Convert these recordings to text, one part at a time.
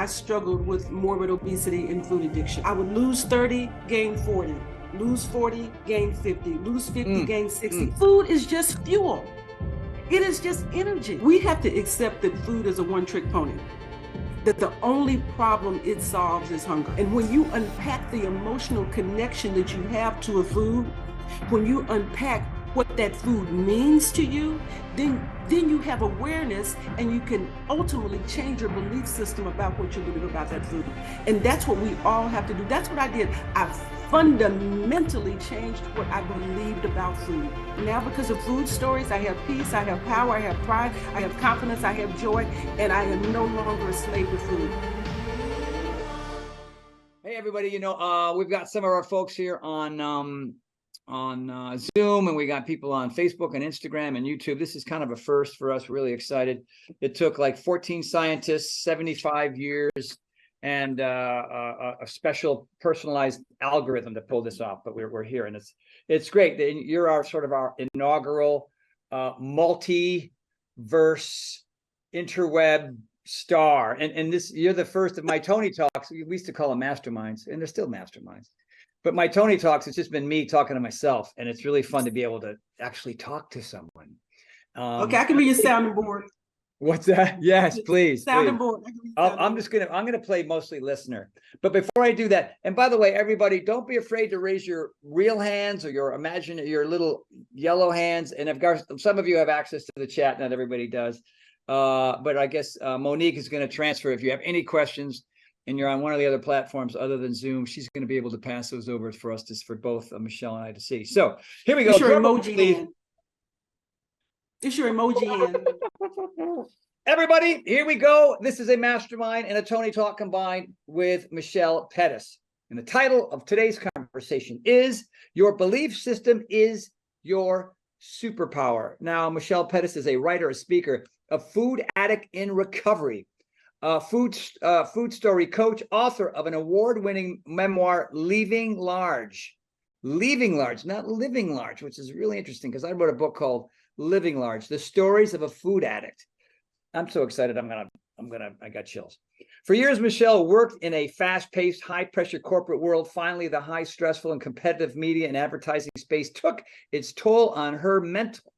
I struggled with morbid obesity and food addiction. I would lose 30, gain 40, lose 40, gain 50, lose 50, gain 60. Food is just fuel. It is just energy. We have to accept that food is a one-trick pony, that the only problem it solves is hunger. And when you unpack the emotional connection that you have to a food, when you unpack what that food means to you, then you have awareness and you can ultimately change your belief system about what you believe about that food. And that's what we all have to do. That's what I did. I fundamentally changed what I believed about food. Now, because of food stories, I have peace, I have power, I have pride, I have confidence, I have joy, and I am no longer a slave to food. Hey, everybody, we've got some of our folks here on Zoom, and we got people on Facebook and Instagram and YouTube. This is kind of a first for us. Really excited. It took like 14 scientists, 75 years, and a special personalized algorithm to pull this off. But we're here, and it's great. You're our inaugural multiverse interweb star, and this, you're the first of my Tony Talks. We used to call them masterminds, and they're still masterminds. But my Tony Talks, it's just been me talking to myself, and it's really fun to be able to actually talk to someone. Okay, I can be your sounding board. What's that? Yes, please. Sounding board. I'm gonna play mostly listener. But before I do that, and by the way, everybody, don't be afraid to raise your real hands or your little yellow hands. And of course, some of you have access to the chat. Not everybody does. But I guess Monique is going to transfer. If you have any questions and you're on one of the other platforms other than Zoom, she's going to be able to pass those over for us, for both Michelle and I to see. So here we go. It's your emoji hand. It's your emoji hand. Everybody, here we go. This is a mastermind and a Tony Talk combined with Michelle Petties. And the title of today's conversation is Your Belief System is Your Superpower. Now, Michelle Petties is a writer, a speaker, a food addict in recovery, a food story coach, author of an award-winning memoir, Leaving Large, not Living Large, which is really interesting because I wrote a book called Living Large, The Stories of a Food Addict. I'm so excited. I got chills. For years, Michelle worked in a fast-paced, high-pressure corporate world. Finally, the high, stressful, and competitive media and advertising space took its toll on her mental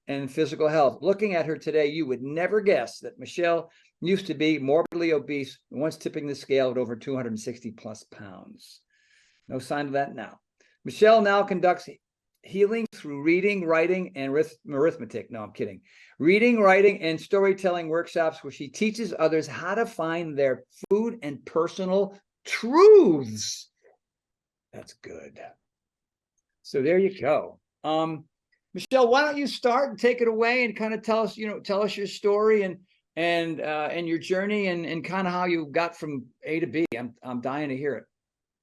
and physical health. Looking at her today, you would never guess that Michelle used to be morbidly obese, once tipping the scale at over 260 plus pounds. No sign of that now. Michelle now conducts healing through reading, writing, and arithmetic. No, I'm kidding. Reading, writing, and storytelling workshops where she teaches others how to find their food and personal truths. That's good. So there you go. Michelle, why don't you start and take it away and kind of tell us your story and your journey and kind of how you got from A to B. I'm dying to hear it.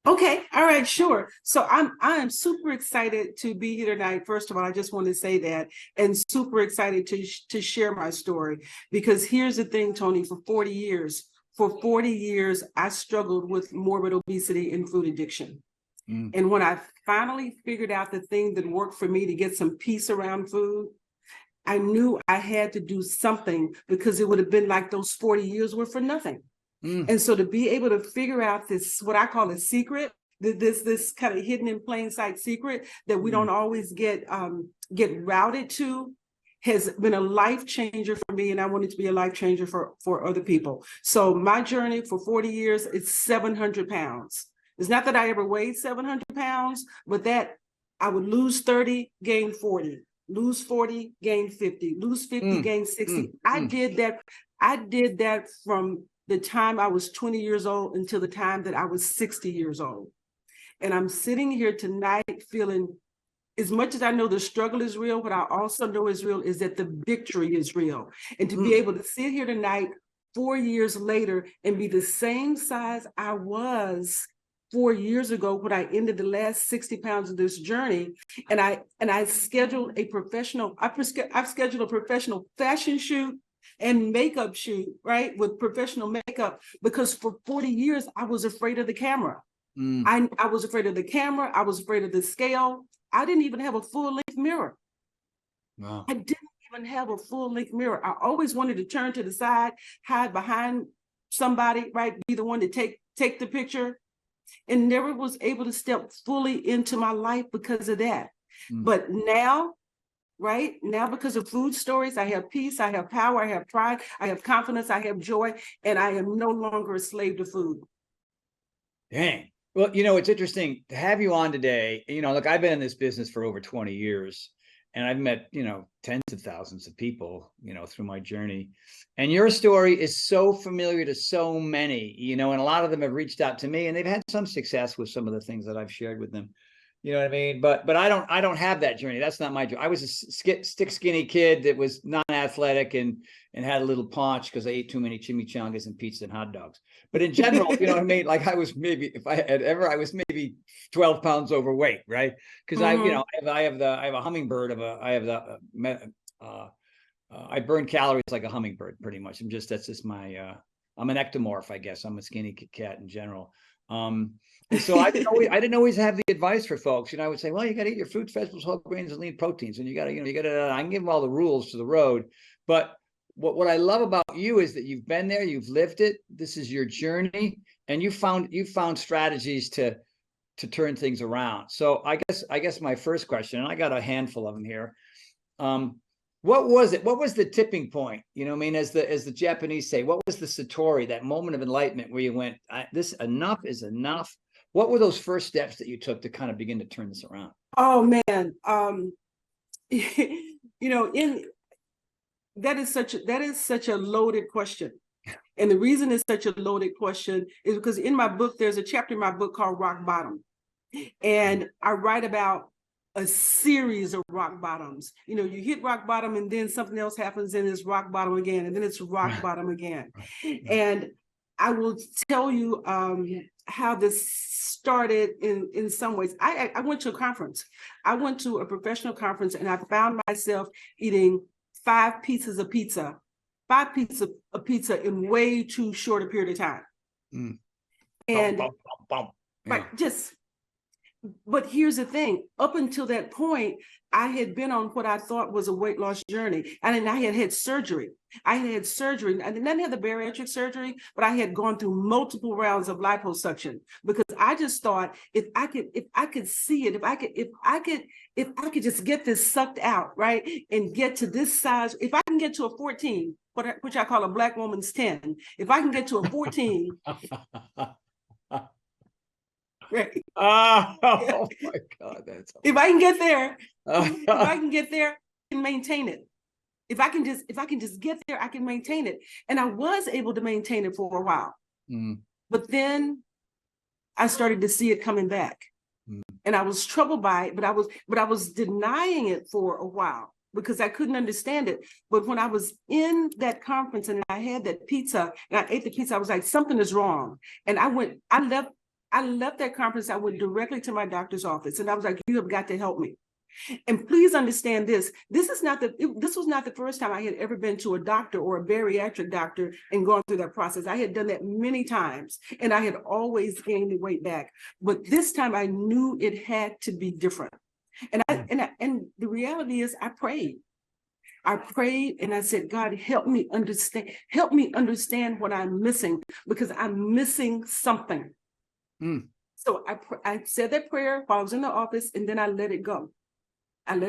Okay. All right. Sure. So I am super excited to be here tonight. First of all, I just want to say that, and super excited to share my story, because here's the thing, Tony, for 40 years, I struggled with morbid obesity and food addiction. And when I finally figured out the thing that worked for me to get some peace around food, I knew I had to do something, because it would have been like those 40 years were for nothing. And so to be able to figure out this, what I call a secret, this kind of hidden in plain sight secret that we don't always get routed to, has been a life changer for me. And I want it to be a life changer for other people. So my journey for 40 years, it's 700 pounds. It's not that I ever weighed 700 pounds, but that I would lose 30, gain 40, lose 40, gain 50, lose 50, gain 60. I did that from the time I was 20 years old until the time that I was 60 years old. And I'm sitting here tonight feeling, as much as I know the struggle is real, what I also know is real is that the victory is real. And to be able to sit here tonight, 4 years later, and be the same size I was 4 years ago when I ended the last 60 pounds of this journey, and I've scheduled a professional fashion shoot and makeup shoot, right, with professional makeup, because for 40 years I was afraid of the camera. I was afraid of the camera. I was afraid of the scale. I didn't even have a full-length mirror. Wow. I didn't even have a full-length mirror. I always wanted to turn to the side, hide behind somebody, right, be the one to take the picture, and never was able to step fully into my life because of that. But now, right now, because of food stories, I have peace, I have power, I have pride, I have confidence, I have joy, and I am no longer a slave to food. Dang. Well, it's interesting to have you on today. Look, I've been in this business for over 20 years, and I've met, tens of thousands of people, through my journey. And your story is so familiar to so many, and a lot of them have reached out to me, and they've had some success with some of the things that I've shared with them. You know what I mean? But I don't have that journey. That's not my journey. I was a stick skinny kid that was non-athletic and had a little paunch because I ate too many chimichangas and pizza and hot dogs. But in general, you know what I mean? Like I was maybe, if I had ever, I was maybe 12 pounds overweight, right? Because I have a hummingbird I burn calories like a hummingbird pretty much. That's just my, I'm an ectomorph, I guess. I'm a skinny cat in general. And so I didn't always have the advice for folks. I would say, well, you got to eat your fruits, vegetables, whole grains, and lean proteins, and you got to, I can give them all the rules to the road. But what I love about you is that you've been there, you've lived it. This is your journey, and you found strategies to turn things around. So I guess my first question, and I got a handful of them here. What was it? What was the tipping point? As the Japanese say, what was the satori, that moment of enlightenment where you went, this enough is enough? What were those first steps that you took to kind of begin to turn this around? Oh man, that is such a loaded question. And the reason it's such a loaded question is because in my book, there's a chapter in my book called Rock Bottom. And I write about a series of rock bottoms. You hit rock bottom and then something else happens and it's rock bottom again, and then it's rock bottom again. And I will tell you how this started in some ways. I went to a conference. I went to a professional conference, and I found myself eating 5 pieces of pizza in way too short a period of time. And right, but here's the thing, up until that point, I had been on what I thought was a weight loss journey. And I had surgery. I didn't have the bariatric surgery, but I had gone through multiple rounds of liposuction because I just thought if I could see it, if I could just get this sucked out, right, and get to this size, if I can get to a 14, which I call a black woman's 10, if I can get to a 14. Right. Oh my God, that's if I can get there, I can maintain it. If I can just get there, I can maintain it. And I was able to maintain it for a while. But then I started to see it coming back. And I was troubled by it, but I was denying it for a while because I couldn't understand it. But when I was in that conference and I had that pizza and I ate the pizza, I was like, something is wrong. And I left that conference. I went directly to my doctor's office and I was like, you have got to help me. And please understand this. This was not the first time I had ever been to a doctor or a bariatric doctor and gone through that process. I had done that many times and I had always gained the weight back. But this time I knew it had to be different. And the reality is I prayed. And I said, God, help me understand what I'm missing, because I'm missing something. So I said that prayer while I was in the office, and then I let it go. And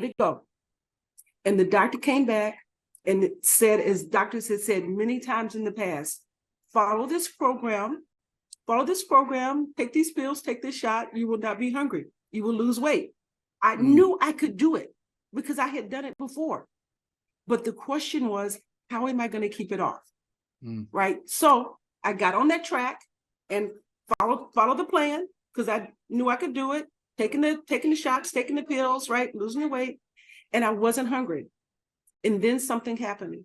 the doctor came back and it said, as doctors had said many times in the past, follow this program, take these pills, take this shot, you will not be hungry. You will lose weight. I knew I could do it because I had done it before. But the question was, how am I going to keep it off? Right? So I got on that track and follow the plan because I knew I could do it, taking the shots, taking the pills, right, losing the weight, and I wasn't hungry. And then something happened.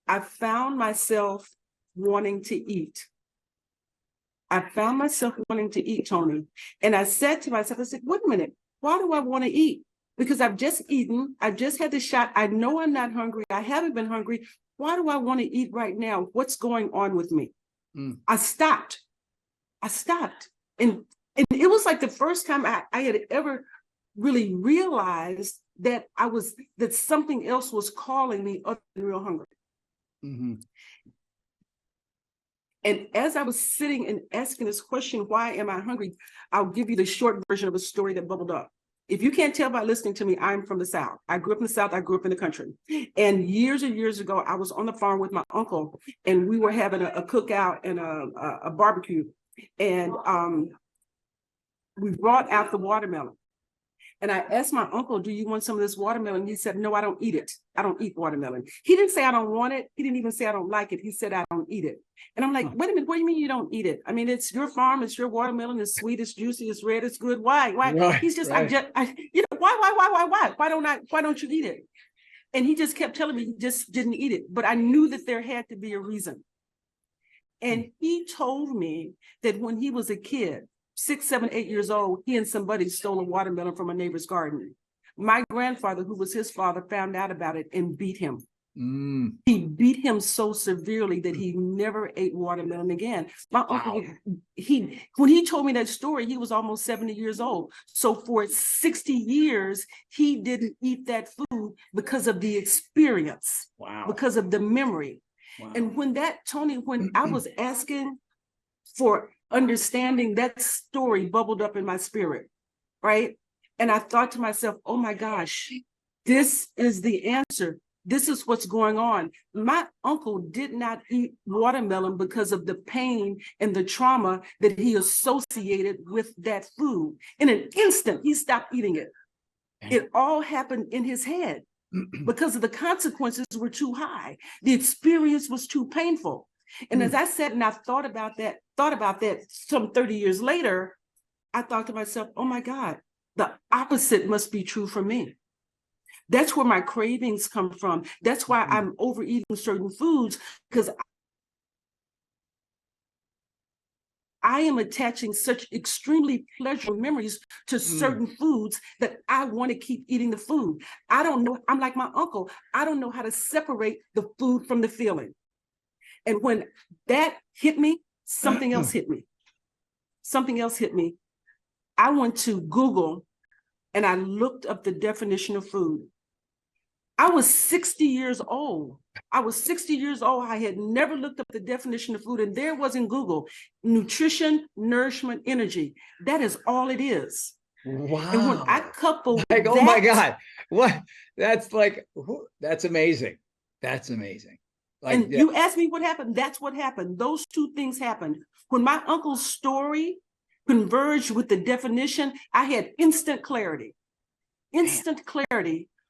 I found myself wanting to eat. Tony. And I said to myself, I said, wait a minute, why do I want to eat? Because I've just eaten, I've just had the shot, I know I'm not hungry, I haven't been hungry. Why do I want to eat right now? What's going on with me? I stopped. And it was like the first time I had ever really realized that something else was calling me other than real hunger. And as I was sitting and asking this question, why am I hungry? I'll give you the short version of a story that bubbled up. If you can't tell by listening to me, I'm from the South. I grew up in the South. I grew up in the country. And years and years ago, I was on the farm with my uncle, and we were having a cookout and a barbecue. And we brought out the watermelon. And I asked my uncle, do you want some of this watermelon? He said, no, I don't eat it. I don't eat watermelon. He didn't say I don't want it. He didn't even say I don't like it. He said, I don't eat it. And I'm like, wait a minute, what do you mean you don't eat it? I mean, it's your farm, it's your watermelon, it's sweet, it's juicy, it's red, it's good. Why? Right, He's just, right. Why don't you eat it? And he just kept telling me he just didn't eat it. But I knew that there had to be a reason. And he told me that when he was a kid, 6, 7, 8 years old, he and somebody stole a watermelon from a neighbor's garden. My grandfather, who was his father, found out about it and beat him. He beat him so severely that he never ate watermelon again. My uncle, when he told me that story, he was almost 70 years old. So for 60 years, he didn't eat that food because of the experience, because of the memory. And when I was asking for understanding, that story bubbled up in my spirit, right? And I thought to myself, oh my gosh, this is the answer. This is what's going on. My uncle did not eat watermelon because of the pain and the trauma that he associated with that food. In an instant, he stopped eating it. It all happened in his head because of the consequences were too high. The experience was too painful. And as I sat and I thought about that some 30 years later, I thought to myself, oh my God, the opposite must be true for me. That's where my cravings come from. That's why I'm overeating certain foods, because I am attaching such extremely pleasurable memories to certain foods that I want to keep eating the food. I don't know. I'm like my uncle. I don't know how to separate the food from the feeling. And when that hit me, something else hit me. Something else hit me. I went to Google and I looked up the definition of food. I was 60 years old. I had never looked up the definition of food, and there was in Google: nutrition, nourishment, energy. That is all it is. Wow. And when I couple oh my God, what? That's amazing. That's amazing. And you asked me what happened. That's what happened. Those two things happened. When my uncle's story converged with the definition, I had instant clarity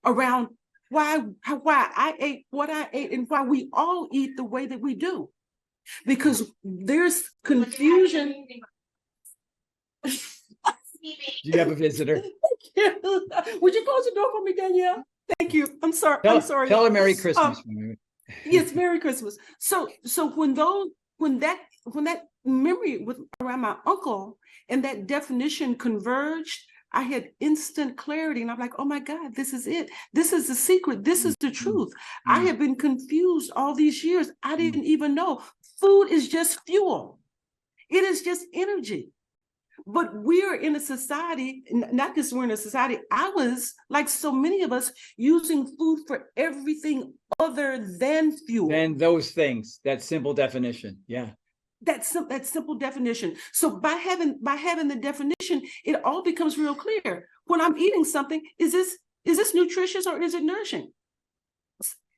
around why I ate what I ate and why we all eat the way that we do. Because there's confusion. You have a visitor. Would you close the door for me, Danielle? Thank you. I'm sorry. Tell her Merry Christmas. Yes, Merry Christmas. So when that memory around my uncle and that definition converged, I had instant clarity, and I'm like, oh my God, this is it. This is the secret. This is the truth. I have been confused all these years. I didn't even know. Food is just fuel. It is just energy. But we're in a society, not just we're in a society, I was, like so many of us, using food for everything other than fuel. Than those things, that simple definition. Yeah. That simple definition. So by having the definition, it all becomes real clear. When I'm eating something, is this nutritious or is it nourishing?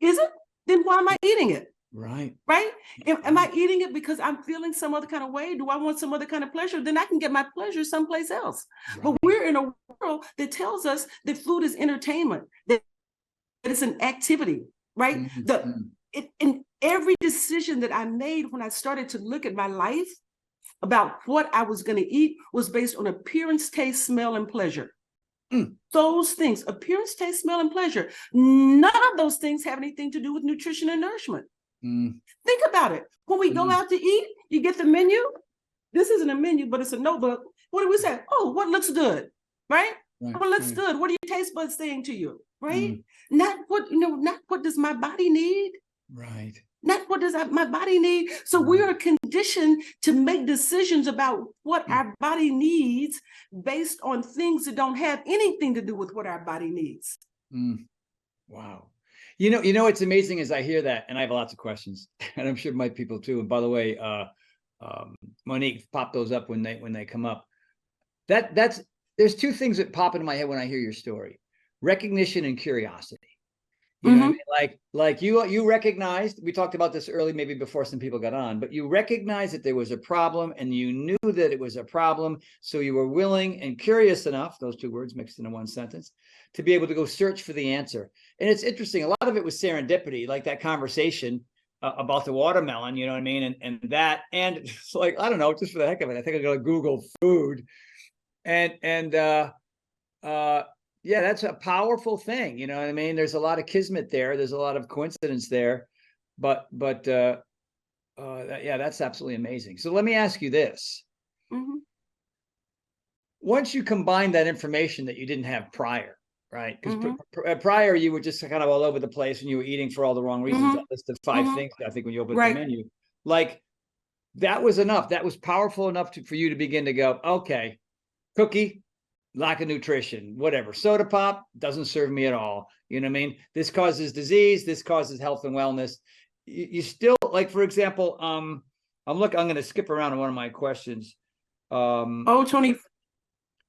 Is it? Then why am I eating it? Right. Right? Am I eating it because I'm feeling some other kind of way? Do I want some other kind of pleasure? Then I can get my pleasure someplace else. Right. But we're in a world that tells us that food is entertainment, that it's an activity, right? In every decision that I made when I started to look at my life about what I was going to eat was based on appearance, taste, smell, and pleasure. Those things, appearance, taste, smell, and pleasure. None of those things have anything to do with nutrition and nourishment. Think about it. When we go out to eat, you get the menu. This isn't a menu, but it's a notebook. What do we say? Oh, what looks good, right? What looks good? What are your taste buds saying to you, right? Not what does my body need? Right. Not what does my body need. So we are conditioned to make decisions about what our body needs based on things that don't have anything to do with what our body needs. Wow. You know, what's amazing is I hear that, and I have lots of questions, and I'm sure my people too. And by the way, Monique, pop those up when they come up. There's two things that pop into my head when I hear your story: recognition and curiosity. You know what I mean? Like you recognized, we talked about this early, maybe before some people got on, but you recognized that there was a problem and you knew that it was a problem. So you were willing and curious enough, those two words mixed into one sentence, to be able to go search for the answer. And it's interesting. A lot of it was serendipity, like that conversation about the watermelon, you know what I mean? And it's like, I don't know, just for the heck of it, I think I'm going to Google food yeah, that's a powerful thing. You know what I mean? There's a lot of kismet there. There's a lot of coincidence there, but yeah, that's absolutely amazing. So let me ask you this. Once you combine that information that you didn't have prior, right? Because prior you were just kind of all over the place and you were eating for all the wrong reasons. That list of 5 things, I think, when you open the menu, like that was enough. That was powerful enough for you to begin to go, okay, cookie, lack of nutrition, whatever. Soda pop doesn't serve me at all. You know what I mean? This causes disease. This causes health and wellness. You still, like, for example, I'm going to skip around on one of my questions. Tony.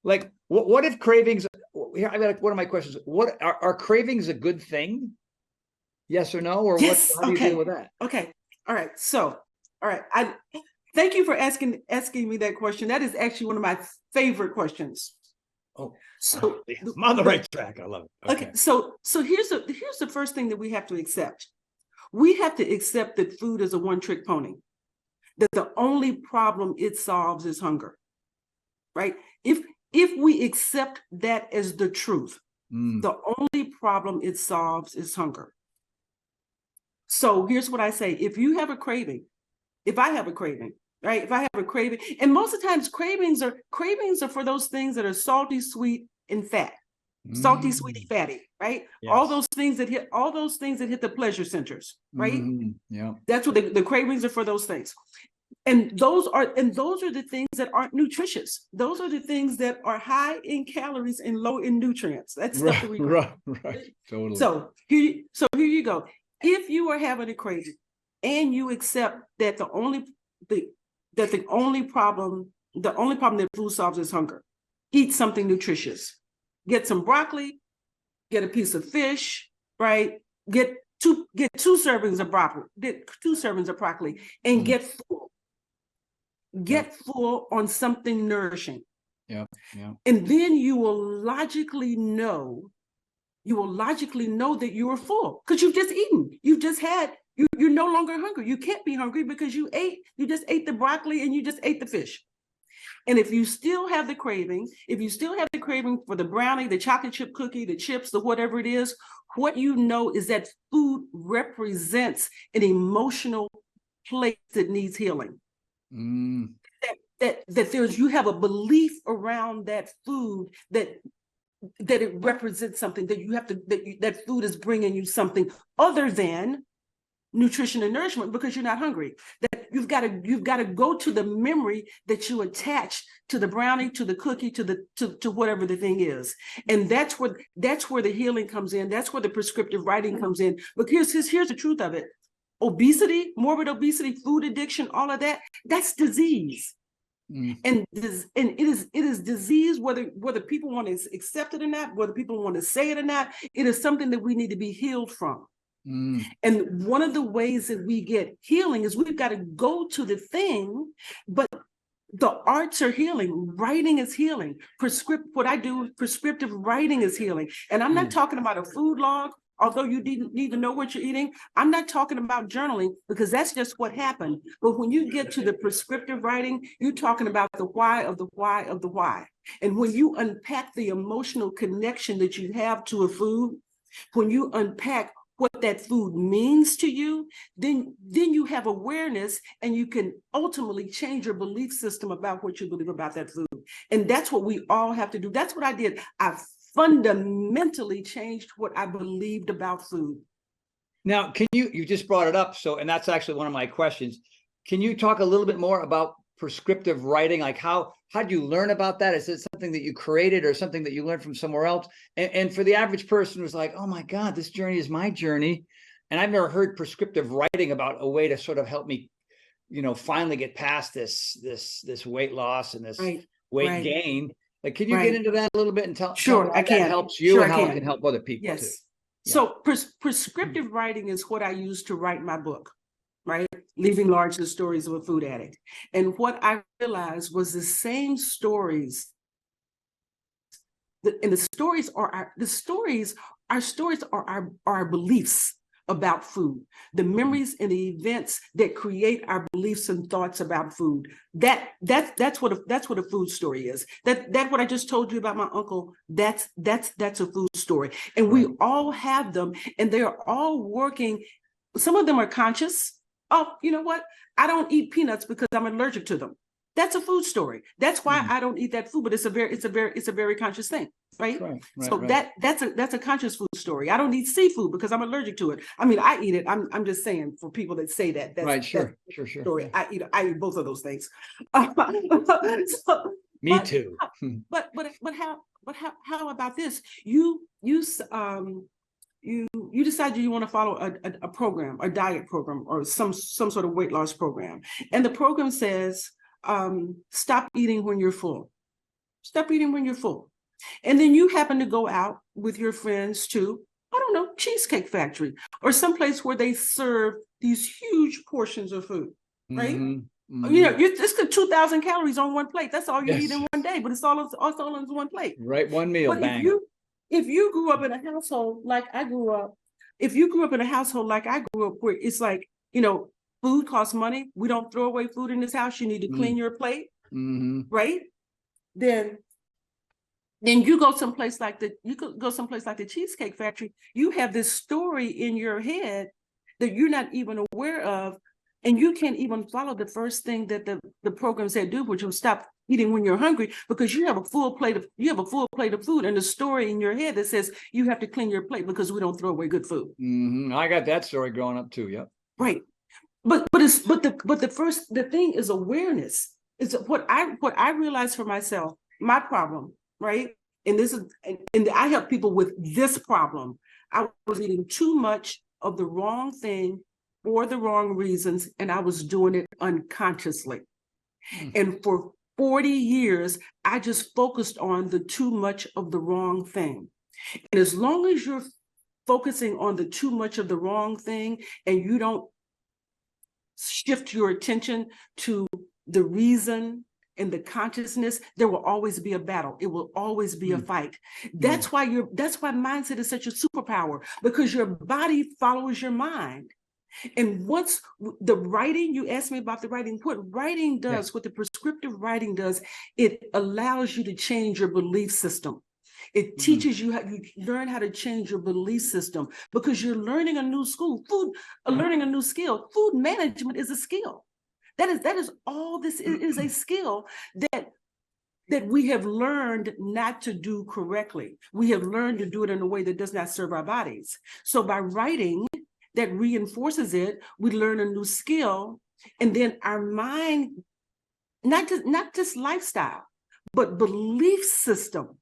Like, what if cravings? Here, I got one of my questions. What are cravings a good thing? Yes or no? Or yes. How do you deal with that? Okay. All right. So, all right. I thank you for asking me that question. That is actually one of my favorite questions. Oh, so I'm on the right track. I love it. Okay. So here's the first thing that we have to accept. We have to accept that food is a one-trick pony. That the only problem it solves is hunger. Right? If we accept that as the truth, the only problem it solves is hunger. So here's what I say: if you have a craving, if I have a craving, right? If I have a craving, and most of the times cravings are for those things that are salty, sweet, and fat. Salty, sweet, fatty, right? Yes. All those things that hit the pleasure centers, right? Yeah. That's what the cravings are for, those things. And those are the things that aren't nutritious. Those are the things that are high in calories and low in nutrients. That's stuff that we right. Totally. So here you go. If you are having a craving and you accept that the only problem that food solves is hunger, eat something nutritious. Get some broccoli, get a piece of fish, right? Get two servings of broccoli, and get full. Get full on something nourishing. Yeah. And then you will logically know that you are full because you've just eaten. You've just had. You're no longer hungry. You can't be hungry because you just ate the broccoli and you just ate the fish. And if you still have the craving, for the brownie, the chocolate chip cookie, the chips, the whatever it is, what you know is that food represents an emotional place that needs healing. That you have a belief around that food that it represents something, that food is bringing you something other than nutrition and nourishment because you're not hungry. That you've got to go to the memory that you attach to the brownie, to the cookie, to whatever the thing is. And that's where the healing comes in. That's where the prescriptive writing comes in. But here's the truth of it. Obesity, morbid obesity, food addiction, all of that's disease. And it is disease, whether people want to accept it or not, whether people want to say it or not. It is something that we need to be healed from. And one of the ways that we get healing is we've got to go to the thing, but the arts are healing. Writing is healing. Prescriptive writing is healing. And I'm not talking about a food log, although you need to know what you're eating. I'm not talking about journaling because that's just what happened. But when you get to the prescriptive writing, you're talking about the why of the why of the why. And when you unpack the emotional connection that you have to a food, when you unpack what that food means to you, then you have awareness and you can ultimately change your belief system about what you believe about that food. And that's what we all have to do. That's what I did. I fundamentally changed what I believed about food. Now, can you just brought it up. So, and that's actually one of my questions. Can you talk a little bit more about prescriptive writing? Like how did you learn about that? Is it something that you created or something that you learned from somewhere else? And for the average person who's like, oh my God, this journey is my journey. And I've never heard prescriptive writing about a way to sort of help me finally get past this weight loss and this weight gain. Like, can you get into that a little bit and tell me how that helps you and how it can help other people too? Yeah. So prescriptive writing is what I use to write my book, right? Leaving Large, the Stories of a Food Addict. And what I realized was the same stories, and the stories are our beliefs about food, the memories and the events that create our beliefs and thoughts about food. That's what a food story is. That what I just told you about my uncle, that's a food story. And we all have them, and they're all working. Some of them are conscious. Oh, you know what? I don't eat peanuts because I'm allergic to them. That's a food story. That's why I don't eat that food, but it's a very conscious thing, right? That's a conscious food story. I don't eat seafood because I'm allergic to it. I mean, I eat it. I'm just saying, for people that say that. That's sure. Story. I eat both of those things. Me too. But how about this? You decided you want to follow a program, a diet program, or some sort of weight loss program, and the program says, stop eating when you're full. Stop eating when you're full. And then you happen to go out with your friends to, I don't know, Cheesecake Factory or someplace where they serve these huge portions of food, right? It's 2,000 calories on one plate. That's all you eat in one day, but it's all in one plate. Right, one meal, but bang. If you grew up in a household like I grew up, where it's like, food costs money. We don't throw away food in this house. You need to clean your plate, right? Then you go someplace like the Cheesecake Factory. You have this story in your head that you're not even aware of, and you can't even follow the first thing that the program said do, which was stop eating when you're hungry, because you have a full plate of food, and the story in your head that says you have to clean your plate because we don't throw away good food. I got that story growing up too. Yep. Right. But the thing is awareness. It's what I realized for myself, my problem, right? And I help people with this problem. I was eating too much of the wrong thing for the wrong reasons, and I was doing it unconsciously. And for 40 years, I just focused on the too much of the wrong thing. And as long as you're focusing on the too much of the wrong thing and you don't shift your attention to the reason and the consciousness, there will always be a battle. It will always be a fight. That's why mindset is such a superpower, because your body follows your mind. And once the writing, you asked me about the writing, what writing does, what the prescriptive writing does, it allows you to change your belief system. It teaches you how you learn how to change your belief system, because you're learning a new learning a new skill. Food management is a skill. That is all this is, a skill that we have learned not to do correctly. We have learned to do it in a way that does not serve our bodies. So by writing, that reinforces it, we learn a new skill, and then our mind, not just lifestyle, but belief system,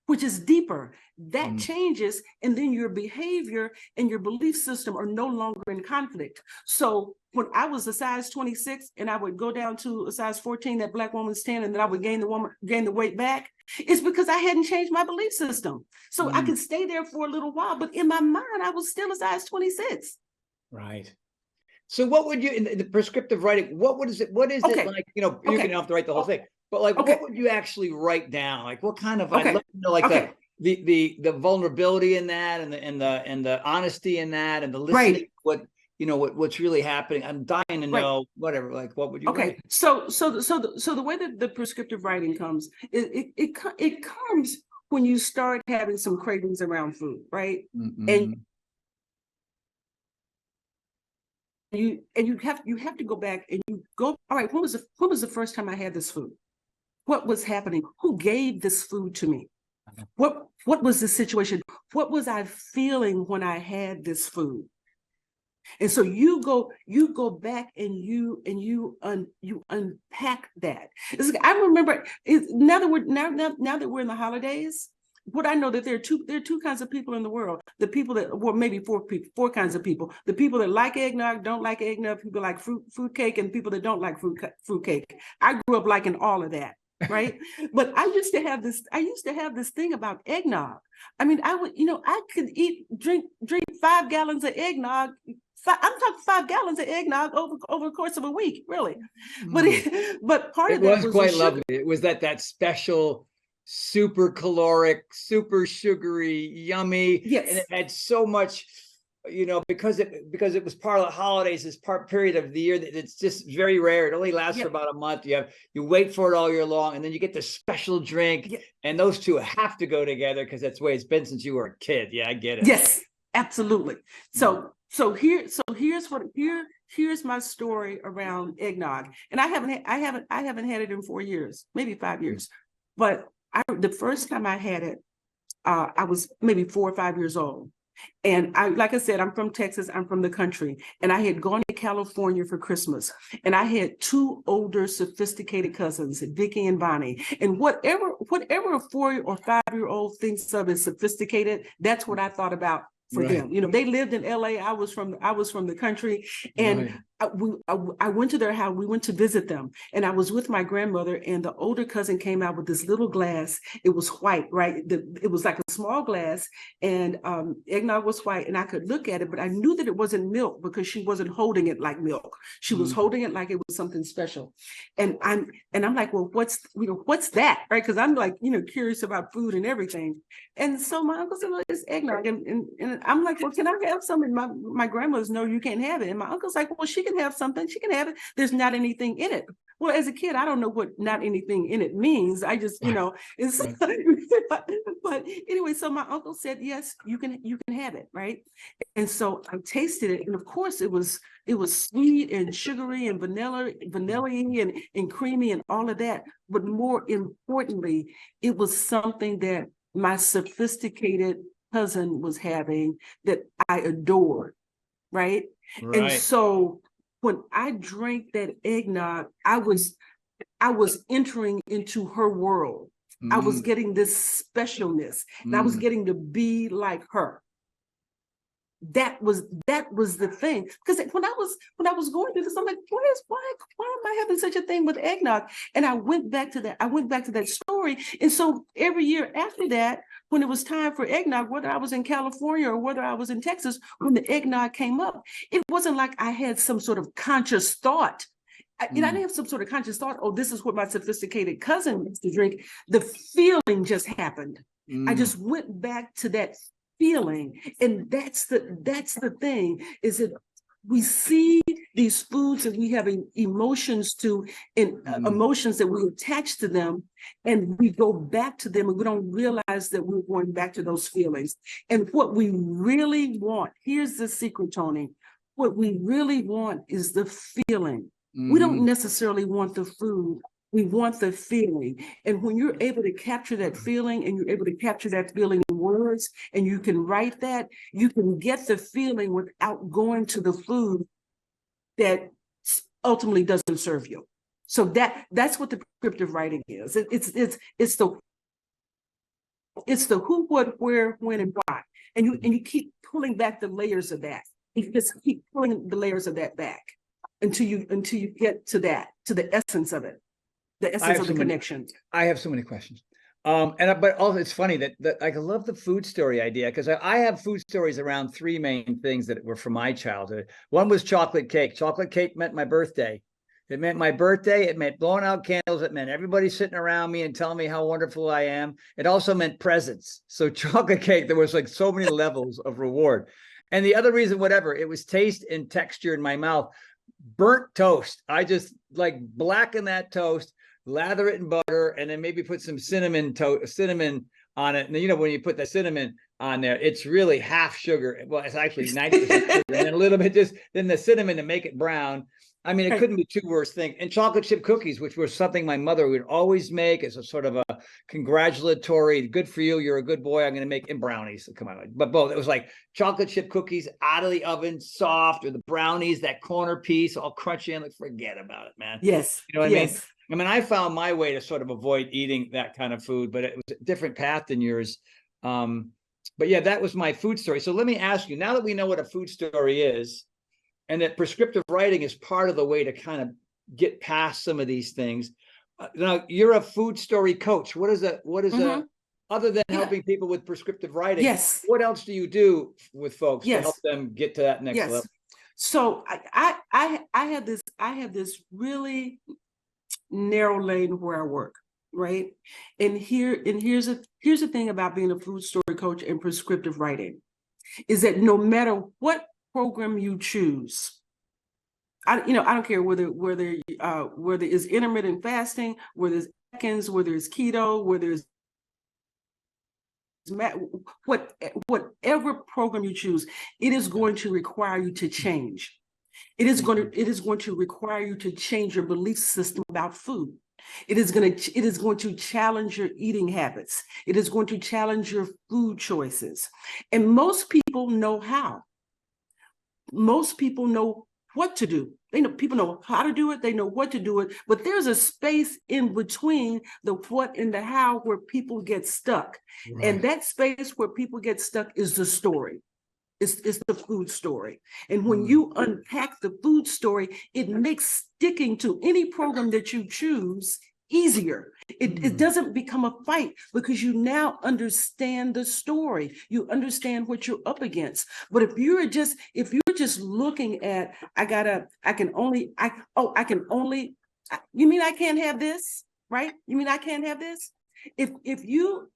which is deeper, that changes, and then your behavior and your belief system are no longer in conflict. So when I was a size 26 and I would go down to a size 14, that Black woman's 10, and then I would gain the weight back, it's because I hadn't changed my belief system. So I could stay there for a little while, but in my mind, I was still a size 26. Right. So what would you, in the prescriptive writing, what is it like, you can have to write the whole thing, but like, what would you actually write down? Like, what kind of, I'd love to know, like the vulnerability in that, and the honesty in that, and the listening, what's really happening. I'm dying to know, whatever, like, what would you write? So the way that the prescriptive writing comes, it comes when you start having some cravings around food, right? And you have to go back and you go, all right, when was the first time I had this food? What was happening? Who gave this food to me? What was the situation? What was I feeling when I had this food? And so you go back and you unpack that. I remember now that we're in the holidays, what I know that there are two kinds of people in the world. The people that, well, maybe four kinds of people. The people that like eggnog, don't like eggnog, people like fruitcake, and people that don't like fruitcake. I grew up liking all of that, right? But I used to have this thing about eggnog. I mean, I could drink 5 gallons of eggnog. I'm talking 5 gallons of eggnog over the course of a week, really. But part of that was quite lovely. It was that special, super caloric, super sugary, yummy. Yes. And it had so much, because it was part of the holidays, this period of the year that it's just very rare. It only lasts for about a month. You wait for it all year long, and then you get the special drink, and those two have to go together because that's the way it's been since you were a kid. Yeah, I get it. Yes, absolutely. Here's my story around eggnog, and I haven't had it in 4 years, maybe 5 years, but the first time I had it, I was maybe 4 or 5 years old. And like I said, I'm from Texas, I'm from the country, and I had gone to California for Christmas, and I had 2 older, sophisticated cousins, Vicky and Bonnie. And whatever a 4 or 5 year old thinks of as sophisticated, that's what I thought about for them. They lived in LA. I was from the country, and I went to their house. We went to visit them, and I was with my grandmother, and the older cousin came out with this little glass. It was white, right? It was like a small glass, and eggnog was white, and I could look at it, but I knew that it wasn't milk because she wasn't holding it like milk. She was holding it like it was something special. And I'm like, well, what's that, right? Because I'm like, curious about food and everything. And so my uncle said, well, it's eggnog, and I'm like, well, can I have some? And my grandmother's, no, you can't have it. And my uncle's like, well, she can have something. She can have it. There's not anything in it. Well, as a kid, I don't know what not anything in it means. I just, it's, but anyway, so my uncle said, yes, you can have it, right? And so I tasted it, and of course it was sweet and sugary and vanilla and creamy and all of that. But more importantly, it was something that my sophisticated cousin was having that I adored, right? And so when I drank that eggnog, I was entering into her world. I was getting this specialness, and I was getting to be like her. That was the thing. Because when I was going through this, I'm like, why am I having such a thing with eggnog? And I went back to that story. And so every year after that, when it was time for eggnog, whether I was in California or whether I was in Texas, when the eggnog came up, it wasn't like I had some sort of conscious thought. I didn't have some sort of conscious thought, oh, this is what my sophisticated cousin used to drink. The feeling just happened. I just went back to that feeling. And that's the thing, is that we see these foods that we have emotions to, and emotions that we attach to them, and we go back to them, and we don't realize that we're going back to those feelings. And what we really want, here's the secret, Tony, what we really want is the feeling. We don't necessarily want the food. We want the feeling. And when you're able to capture that feeling, and you're able to capture that feeling in words, and you can write that, you can get the feeling without going to the food that ultimately doesn't serve you. So that's what the prescriptive writing is. It's the who, what, where, when, and why. And you keep pulling back the layers of that. You just keep pulling the layers of that back until you get to the essence of it. The essence of the connection. I have so many questions. But also it's funny that I love the food story idea, because I have food stories around 3 main things that were from my childhood. One was chocolate cake. Chocolate cake meant my birthday. It meant my birthday. It meant blowing out candles. It meant everybody sitting around me and telling me how wonderful I am. It also meant presents. So chocolate cake, there was like so many levels of reward. And the other reason, whatever, it was taste and texture in my mouth. Burnt toast. I just like blacken that toast, lather it in butter, and then maybe put some cinnamon on it. And when you put the cinnamon on there, it's really half sugar. Well, it's actually 90% sugar, and then a little bit then the cinnamon to make it brown. I mean, it couldn't be 2 worse things. And chocolate chip cookies, which was something my mother would always make as a sort of a congratulatory, good for you, you're a good boy, I'm going to make, and brownies. Come on, but both. It was like chocolate chip cookies out of the oven, soft, or the brownies, that corner piece, all crunchy, and like, forget about it, man. Yes. You know what I mean? I mean, I found my way to sort of avoid eating that kind of food, but it was a different path than yours. But yeah, that was my food story. So let me ask you, now that we know what a food story is, and that prescriptive writing is part of the way to kind of get past some of these things. Now you're a food story coach. What is a other than helping people with prescriptive writing? Yes. What else do you do with folks to Yes. help them get to that next Yes. level? So I have this really narrow lane where I work, right? And here's the thing about being a food story coach and prescriptive writing, is that no matter what program you choose, I don't care whether it's intermittent fasting, whether it's Atkins, whether it's keto, whether it's whatever program you choose, it is going to require you to change. It is going to require you to change your belief system about food. It is going to challenge your eating habits. It is going to challenge your food choices. And most people know how. Most people know what to do. People know how to do it. They know what to do it. But there's a space in between the what and the how where people get stuck. Right. And that space where people get stuck is the story. It's the food story. And when you unpack the food story, it makes sticking to any program that you choose easier. It doesn't become a fight because you now understand the story. You understand what you're up against. But if you're just looking at, you mean I can't have this, right? You mean I can't have this? If you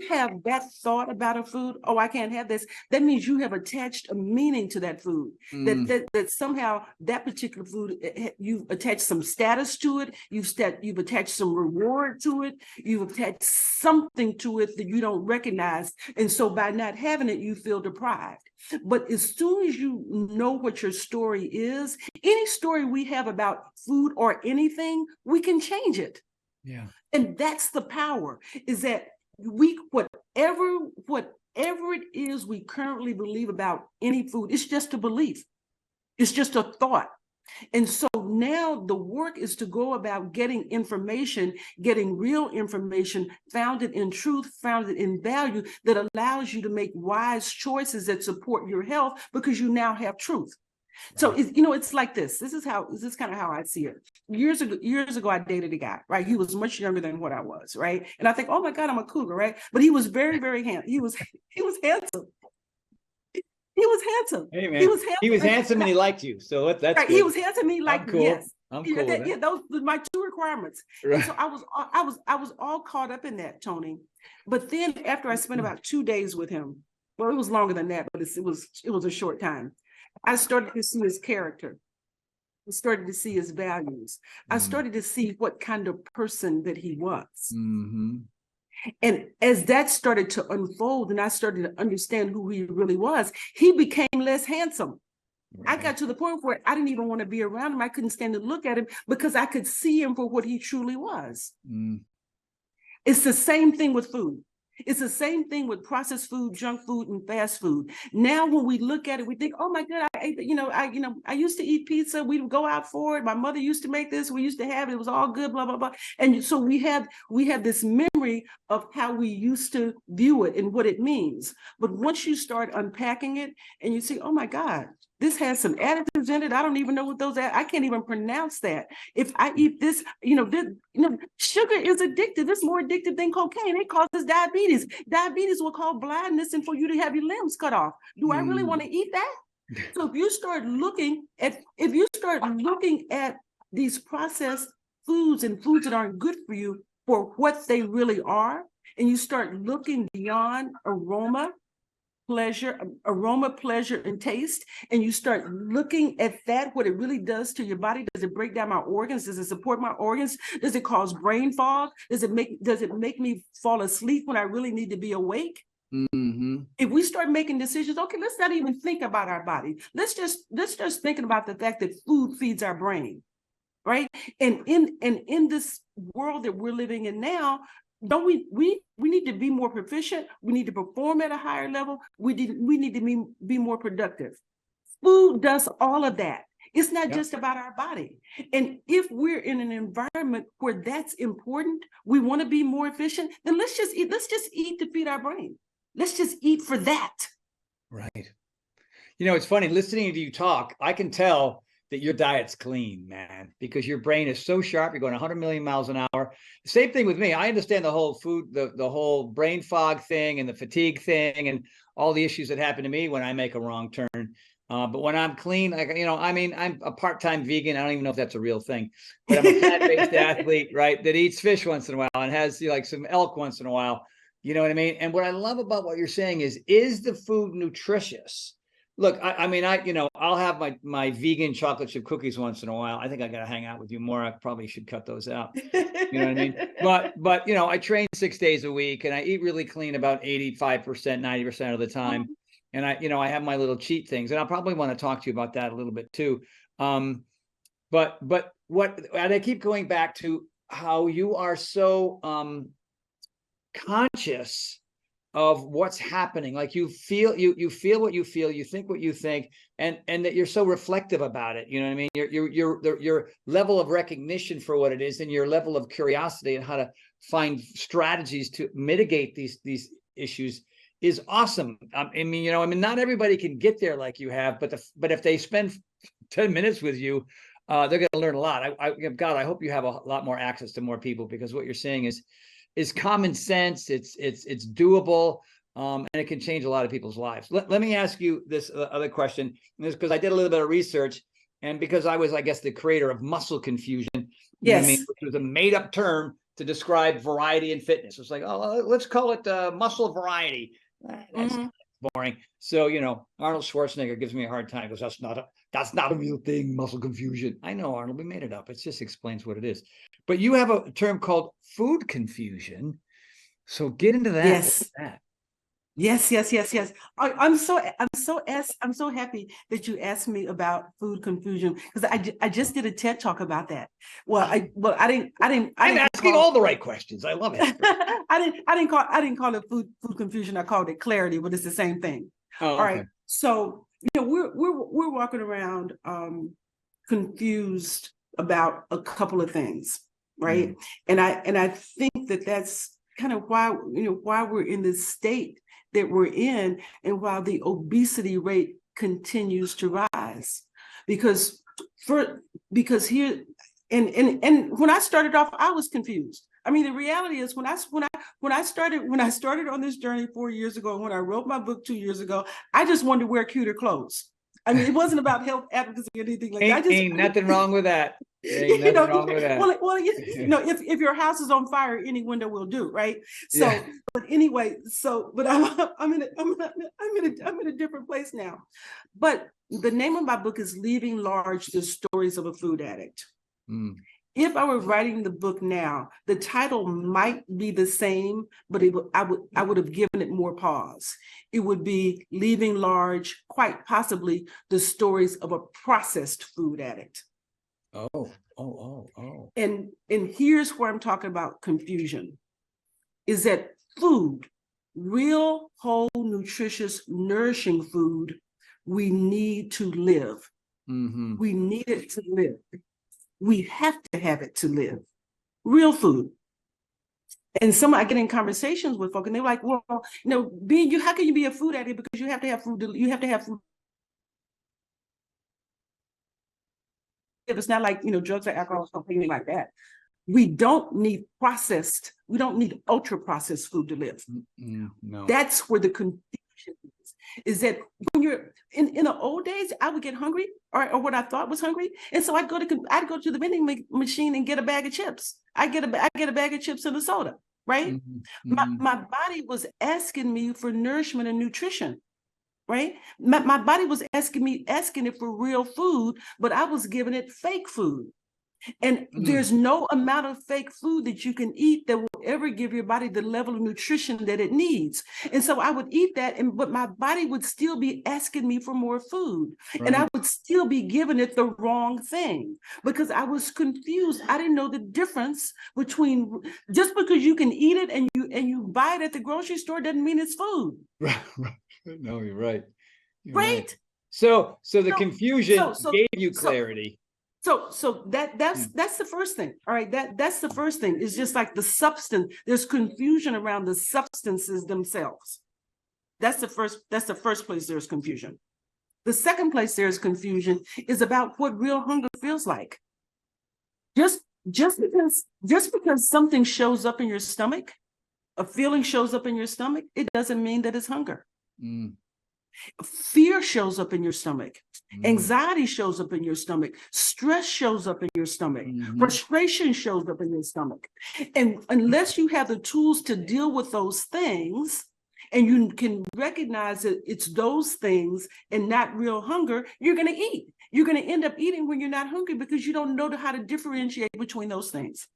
have that thought about a food, oh, I can't have this, that means you have attached a meaning to that food. That somehow that particular food, you've attached some status to it, you've attached some reward to it, you've attached something to it that you don't recognize. And so by not having it, you feel deprived. But as soon as you know what your story is, any story we have about food or anything, we can change it. Yeah. And that's the power, is that whatever it is we currently believe about any food, it's just a belief. It's just a thought. And so now the work is to go about getting information, getting real information, founded in truth, founded in value, that allows you to make wise choices that support your health because you now have truth. So it's like this. This is kind of how I see it. Years ago, I dated a guy, right? He was much younger than what I was, right? And I think, oh my God, I'm a cougar, right? But he was very, very handsome. He was handsome. He was handsome. Hey man, he was handsome and he liked you. So that's right. Good. He was handsome and he liked me. Yes. I'm cool. Yeah, those were my two requirements. Right. And so I was all caught up in that, Tony. But then after I spent about 2 days with him, well, it was longer than that, but it was a short time. I started to see his character. I started to see his values. I started to see what kind of person that he was. And as that started to unfold and I started to understand who he really was, he became less handsome. Right. I got to the point where I didn't even want to be around him. I couldn't stand to look at him because I could see him for what he truly was. It's the same thing with food. It's the same thing with processed food, junk food, and fast food. Now, when we look at it, we think, "Oh my God, I used to eat pizza. We would go out for it. My mother used to make this. We used to have it. It was all good, blah blah blah." And so we have this memory of how we used to view it and what it means. But once you start unpacking it, and you see, "Oh my God, this has some additives in it. I don't even know what those are. I can't even pronounce that. If I eat this, sugar is addictive. It's more addictive than cocaine. It causes diabetes. Diabetes will cause blindness and for you to have your limbs cut off. Do I really want to eat that?" So if you start looking at these processed foods and foods that aren't good for you for what they really are, and you start looking beyond aroma, pleasure, and taste, and you start looking at that, what it really does to your body. Does it break down my organs? Does it support my organs? Does it cause brain fog? Does it make me fall asleep when I really need to be awake? If we start making decisions, okay, let's not even think about our body. Let's just think about the fact that food feeds our brain, right? And in this world that we're living in now, don't we need to be more proficient. We need to perform at a higher level. We need to be more productive. Food does all of that. It's not just about our body. And if we're in an environment where that's important, we want to be more efficient, then let's just eat to feed our brain. Let's just eat for that. Right. You know, it's funny listening to you talk. I can tell that your diet's clean, man, because your brain is so sharp. You're going 100 million miles an hour. Same thing with me. I understand the whole food, the whole brain fog thing and the fatigue thing and all the issues that happen to me when I make a wrong turn. But when I'm clean, like, you know, I mean, I'm a part-time vegan. I don't even know if that's a real thing, but I'm a plant-based athlete, right? That eats fish once in a while and has like some elk once in a while. You know what I mean? And what I love about what you're saying is the food nutritious? Look, I mean, you know, I'll have my vegan chocolate chip cookies once in a while. I think I got to hang out with you more. I probably should cut those out. You know what I mean? But, you know, I train 6 days a week and I eat really clean about 85%, 90% of the time. And I have my little cheat things, and I'll probably want to talk to you about that a little bit too. But and I keep going back to how you are so conscious of what's happening. Like you feel what you feel, you think what you think, and that you're so reflective about it. You know what I mean? Your level of recognition for what it is, and your level of curiosity and how to find strategies to mitigate these issues is awesome. I mean, not everybody can get there like you have, but if they spend 10 minutes with you, they're going to learn a lot. God, I hope you have a lot more access to more people, because what you're saying is common sense. It's doable, and it can change a lot of people's lives. Let me ask you this other question, because I did a little bit of research, and because I was, I guess, the creator of muscle confusion. Yes, which was a made-up term to describe variety in fitness. It's like, oh, let's call it muscle variety. That's boring. So, Arnold Schwarzenegger gives me a hard time because that's not a real thing, muscle confusion. I know, Arnold, we made it up. It just explains what it is. But you have a term called food confusion. So get into that. Yes. What is that? Yes. I'm so happy that you asked me about food confusion, because I just did a TED talk about that. I didn't asking all the right questions. I love it. I didn't call it food confusion. I called it clarity, but it's the same thing. Oh, okay. All right. So we're walking around confused about a couple of things, right? And I think that's kind of why we're in this state that we're in, and while the obesity rate continues to rise, because here and when I started off, I was confused. I mean, the reality is when I started on this journey 4 years ago, and when I wrote my book 2 years ago, I just wanted to wear cuter clothes. I mean, it wasn't about health advocacy or anything like that. Ain't nothing wrong with that. Ain't nothing wrong with that. Well, if your house is on fire, any window will do, right? So, yeah. But anyway, but I'm in a different place now. But the name of my book is Leaving Large: The Stories of a Food Addict. If I were writing the book now, the title might be the same, but I would have given it more pause. It would be Leaving Large, quite possibly, the stories of a processed food addict. Oh. And here's where I'm talking about confusion, is that food, real, whole, nutritious, nourishing food, we need to live. We need it to live. We have to have it to live. Real food. And I get in conversations with folk, and they're like, well, how can you be a food addict? Because you have to have food. You have to have food. It's not like, drugs or alcohol, something like that. We don't need ultra processed food to live. No. That's where the confusion is that when you're in the old days, I would get hungry, or what I thought was hungry, and so I'd go to the vending machine and get a bag of chips. I get a bag of chips and a soda, right? My body was asking me for nourishment and nutrition, right? My body was asking it for real food, but I was giving it fake food. And there's no amount of fake food that you can eat that will ever give your body the level of nutrition that it needs. And so I would eat that, but my body would still be asking me for more food. Right. And I would still be giving it the wrong thing because I was confused. I didn't know the difference between, just because you can eat it and you buy it at the grocery store doesn't mean it's food. Right. No, you're right. Right. So the confusion gave you clarity. So that's the first thing. All right, that's the first thing. It's just like the substance. There's confusion around the substances themselves. That's the first place there's confusion. The second place there's confusion is about what real hunger feels like. Just because something shows up in your stomach, a feeling shows up in your stomach, it doesn't mean that it's hunger. Mm. Fear shows up in your stomach. Mm. Anxiety shows up in your stomach. Stress shows up in your stomach. Mm-hmm. Frustration shows up in your stomach. And unless you have the tools to deal with those things, and you can recognize that it's those things and not real hunger, you're going to eat. You're going to end up eating when you're not hungry because you don't know how to differentiate between those things.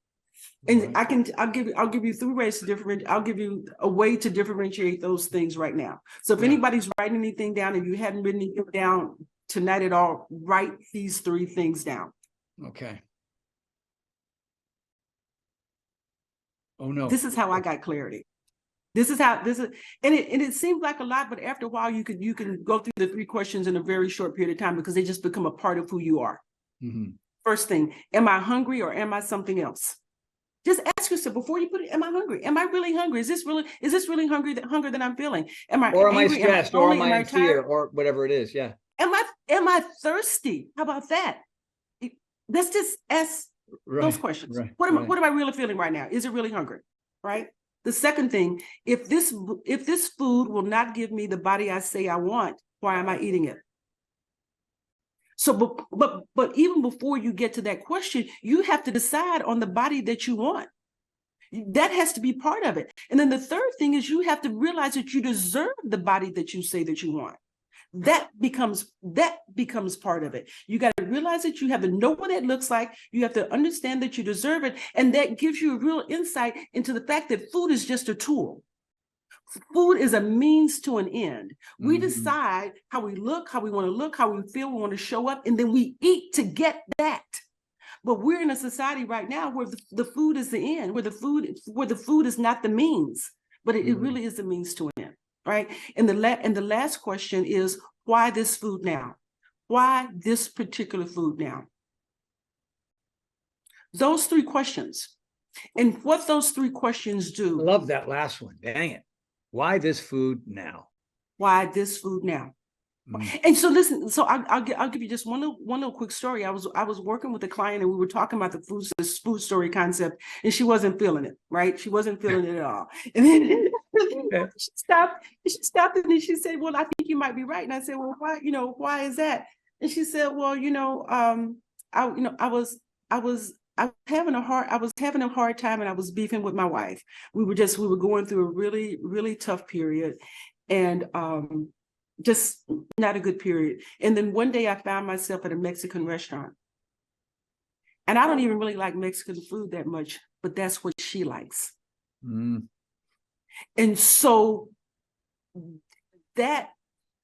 And Right. I'll give you 3 ways to differentiate. I'll give you a way to differentiate those things right now. So if anybody's writing anything down and you haven't written anything down tonight at all, write these 3 things down. Okay. Oh no. This is how I got clarity. And it seems like a lot, but after a while you can go through the 3 questions in a very short period of time because they just become a part of who you are. Mm-hmm. First thing, am I hungry or am I something else? Just ask yourself before you put it, am I hungry? Am I really hungry? Is this really hunger that I'm feeling? Am I Or am angry? I stressed? Or am I in fear? Tired? Or whatever it is. Yeah. Am I thirsty? How about that? Let's just ask those questions. Right. What am I really feeling right now? Is it really hungry? Right? The second thing, if this food will not give me the body I say I want, why am I eating it? So, but even before you get to that question, you have to decide on the body that you want. That has to be part of it. And then the third thing is you have to realize that you deserve the body that you say that you want. That becomes part of it. You got to realize that you have to know what it looks like. You have to understand that you deserve it. And that gives you a real insight into the fact that food is just a tool. Food is a means to an end. We decide how we look, how we want to look, how we feel, we want to show up, and then we eat to get that. But we're in a society right now where the food is the end, where the food is not the means, but it really is the means to an end, right? And the last question is, why this food now? Why this particular food now? Those 3 questions. And what those 3 questions do. I love that last one. Dang it. Why this food now? Why this food now? And so listen, so I'll give you just one little quick story. I was working with a client and we were talking about this food story concept, and she wasn't feeling it, right? She wasn't feeling it at all. And then she stopped and then she said, well, I think you might be right. And I said, well, why is that? And she said, well, I was having a hard time and I was beefing with my wife. We were going through a really, really tough period, and just not a good period. And then one day I found myself at a Mexican restaurant. And I don't even really like Mexican food that much, but that's what she likes. And so that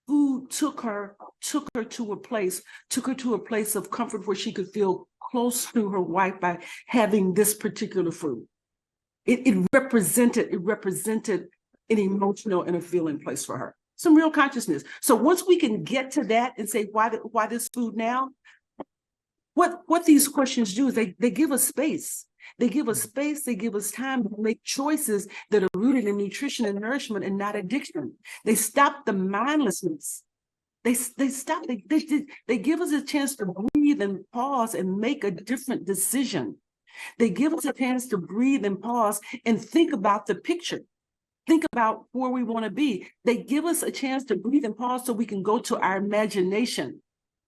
food took her to a place of comfort where she could feel close to her wife by having this particular food. It represented an emotional and a feeling place for her. Some real consciousness. So once we can get to that and say, why this food now? What these questions do is they give us space. They give us space. They give us time to make choices that are rooted in nutrition and nourishment and not addiction. They stop the mindlessness. They give us a chance to breathe and pause and make a different decision. They give us a chance to breathe and pause and think about the picture. Think about where we want to be. They give us a chance to breathe and pause so we can go to our imagination.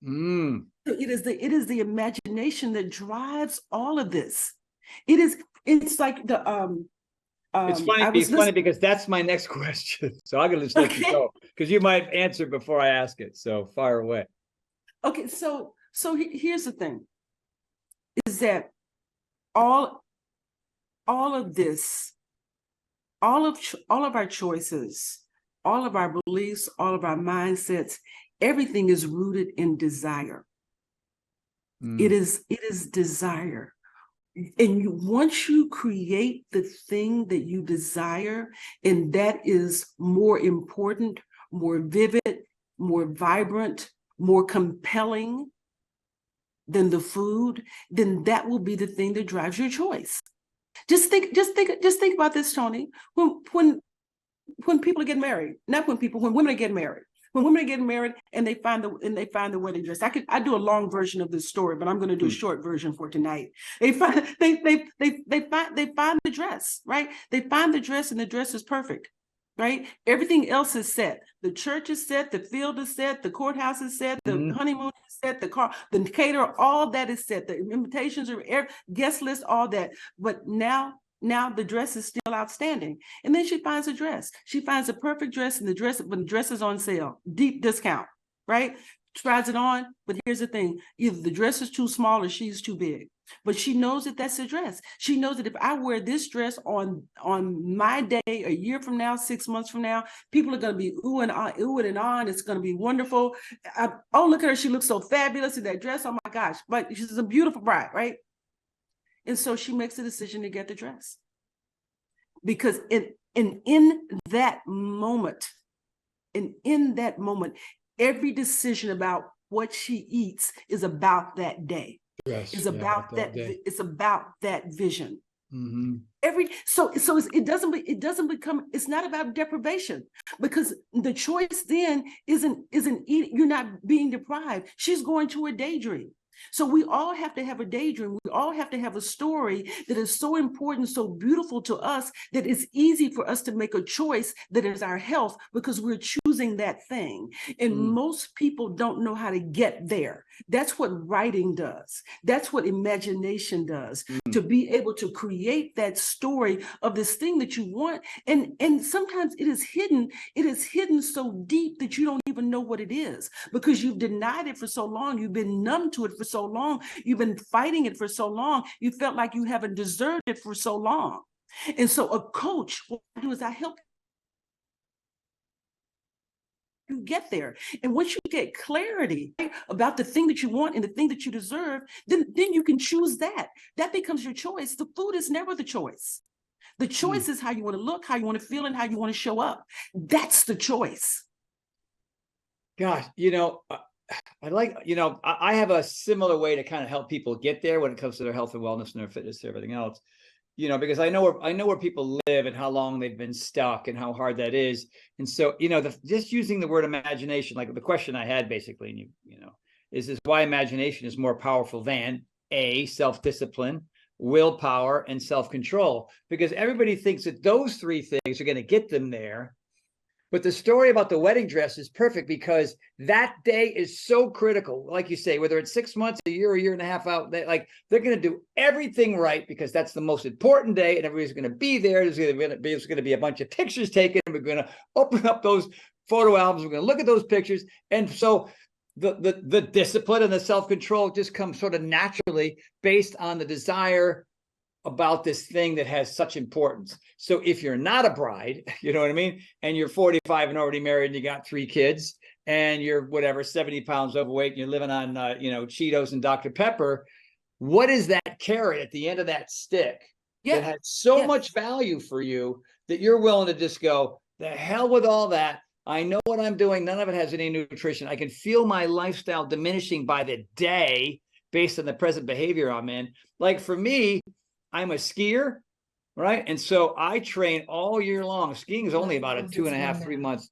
So it is the imagination that drives all of this. It's like the it's funny because that's my next question. So I'm gonna just let you go because you might answer before I ask it. So fire away. Okay, so here's the thing: is that all of this. All of our choices, all of our beliefs, all of our mindsets, everything is rooted in desire. It is desire. And once you create the thing that you desire, and that is more important, more vivid, more vibrant, more compelling than the food, then that will be the thing that drives your choice. Just think about this, Tony. When when people get married, not when people, when women get married. When women are getting married and they find the wedding dress. I do a long version of this story, but I'm going to do a short version for tonight. They find the dress, right? They find the dress, and the dress is perfect, right? Everything else is set. The church is set, the field is set, the courthouse is set, the honeymoon is set, the car, the caterer, all that is set. The invitations are guest list, all that. But now the dress is still outstanding. And then she finds a dress. She finds a perfect dress, and when the dress is on sale, deep discount, right? Tries it on, but here's the thing. Either the dress is too small or she's too big. But she knows that that's the dress. She knows that if I wear this dress on my day, a year from now, 6 months from now, people are going to be ooh and ah, and it's going to be wonderful. Oh, look at her. She looks so fabulous in that dress. Oh my gosh. But she's a beautiful bride, right? And so she makes a decision to get the dress. Because in that moment, every decision about what she eats is about that day. Yes, it's about that day. It's about that vision. So it doesn't become, it's not about deprivation, because the choice then isn't eating. You're not being deprived. She's going to a daydream. So we all have to have a daydream. We all have to have a story that is so important, so beautiful to us, that it's easy for us to make a choice that is our health, because we're choosing that thing. And most people don't know how to get there. That's what writing does. That's what imagination does, to be able to create that story of this thing that you want. And sometimes it is hidden so deep that you don't even know what it is, because you've denied it for so long. You've been numb to it for so long. You've been fighting it for so long. You felt like you haven't deserved it for so long. And so a coach, what I do is I help you get there. And once you get clarity about the thing that you want and the thing that you deserve, then you can choose that. That becomes your choice. The food is never the choice. The choice is how you want to look, how you want to feel, and how you want to show up. That's the choice. Gosh, I have a similar way to kind of help people get there when it comes to their health and wellness and their fitness and everything else, because I know where people live and how long they've been stuck and how hard that is. And so, just using the word imagination, like the question I had basically, is why imagination is more powerful than self-discipline, willpower, and self-control, because everybody thinks that those three things are going to get them there. But the story about the wedding dress is perfect, because that day is so critical. Like you say, whether it's 6 months, a year and a half out, they're going to do everything right, because that's the most important day, and everybody's going to be there. There's going to be a bunch of pictures taken. We're going to open up those photo albums. We're going to look at those pictures. And so the discipline and the self-control just comes sort of naturally based on the desire about this thing that has such importance. So if you're not a bride, you know what I mean, and you're 45 and already married and you got 3 kids and you're 70 pounds overweight and you're living on Cheetos and Dr. Pepper, what is that carrot at the end of that stick that has so much value for you that you're willing to just go, the hell with all that. I know what I'm doing. None of it has any nutrition. I can feel my lifestyle diminishing by the day based on the present behavior I'm in. Like for me, I'm a skier, right? And so I train all year long. Skiing is only about a 2.5, 3 months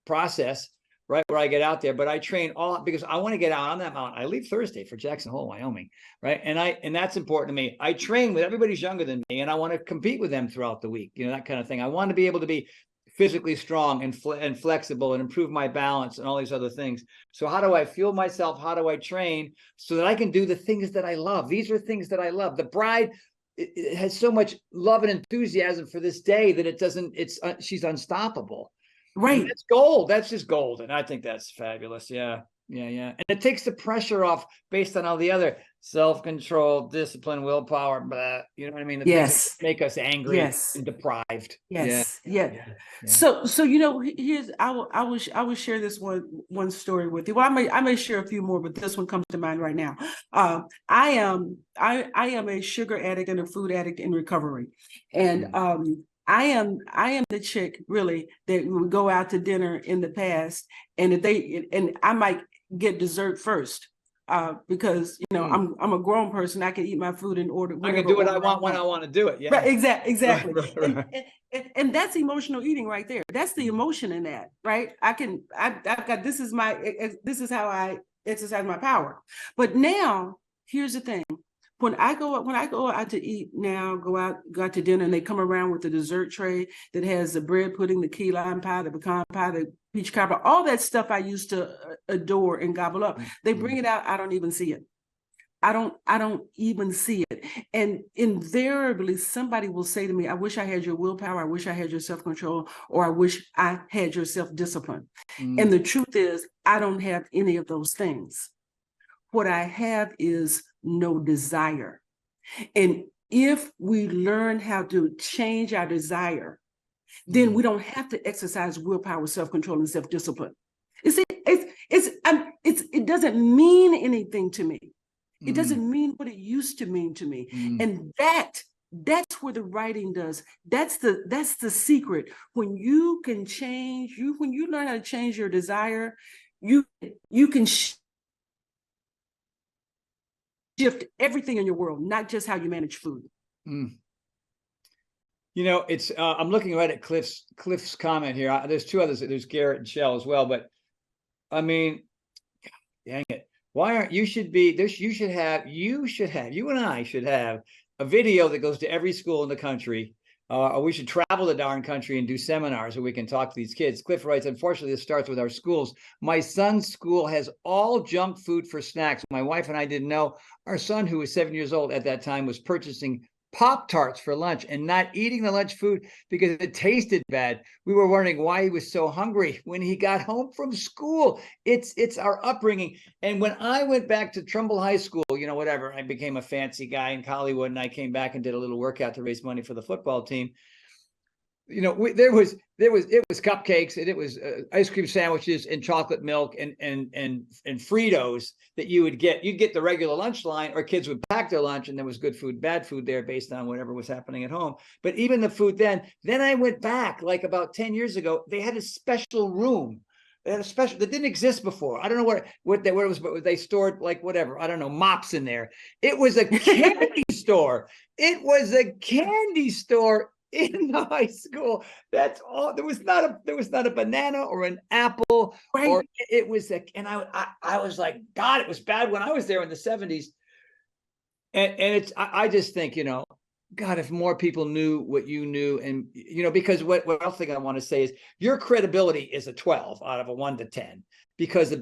process, right? Where I get out there, but I train because I want to get out on that mountain. I leave Thursday for Jackson Hole, Wyoming, right? And that's important to me. I train with everybody's younger than me, and I want to compete with them throughout the week, that kind of thing. I want to be able to be physically strong and flexible and improve my balance and all these other things. So how do I fuel myself? How do I train so that I can do the things that I love? These are things that I love. The bride, it has so much love and enthusiasm for this day that she's unstoppable. Right. And that's gold. That's just gold. And I think that's fabulous. Yeah. And it takes the pressure off based on all the other self-control, discipline, willpower, blah, you know what I mean? The things that make us angry and deprived. Yes. Yeah. So here's I will share this one story with you. Well, I may share a few more, but this one comes to mind right now. I am a sugar addict and a food addict in recovery, and I am the chick really that would go out to dinner in the past, and I might get dessert first. because I'm a grown person. I can eat my food in order. I can do what I want when I want to do it. Yeah, right, exactly. Right. And that's emotional eating right there. That's the emotion in that, right? I've got, this is how I exercise my power. But now here's the thing. When I go out to eat now, go out to dinner, and they come around with the dessert tray that has the bread pudding, the key lime pie, the pecan pie, the peach cobbler, all that stuff I used to adore and gobble up. They bring it out, I don't even see it. I don't even see it. And invariably somebody will say to me, I wish I had your willpower, I wish I had your self-control, or I wish I had your self-discipline. And the truth is, I don't have any of those things. What I have is no desire. And if we learn how to change our desire, then we don't have to exercise willpower, self-control, and self-discipline. You see, it doesn't mean anything to me. It doesn't mean what it used to mean to me. And that's where the writing does. That's the secret. When you can change, when you learn how to change your desire, you can shift everything in your world, not just how you manage food. It's I'm looking right at Cliff's comment here. There's two others. There's Garrett and Shell as well. But I mean, dang it. Why aren't you should have you and I should have a video that goes to every school in the country, or we should travel the darn country and do seminars where we can talk to these kids. Cliff writes, unfortunately, this starts with our schools. My son's school has all junk food for snacks. My wife and I didn't know. Our son, who was 7 years old at that time, was purchasing Pop-Tarts for lunch and not eating the lunch food because it tasted bad. We were wondering why he was so hungry when he got home from school. It's our upbringing. And when I went back to Trumbull High School, whatever, I became a fancy guy in Hollywood, and I came back and did a little workout to raise money for the football team. It was cupcakes, and it was ice cream sandwiches and chocolate milk and Fritos that you'd get the regular lunch line, or kids would pack their lunch, and there was good food, bad food there based on whatever was happening at home. But even the food then I went back like about 10 years ago. They had a special room. They had a special that didn't exist before. I don't know what it was, but they stored like whatever. I don't know, mops in there. It was a candy store. It was a candy store in the high school. That's all. There was not a banana or an apple, right? Or it was and I was like, God, it was bad when I was there in the 70s. And it's I just think, God, if more people knew what you knew, and because what else thing I want to say is your credibility is a 12 out of a 1 to 10 because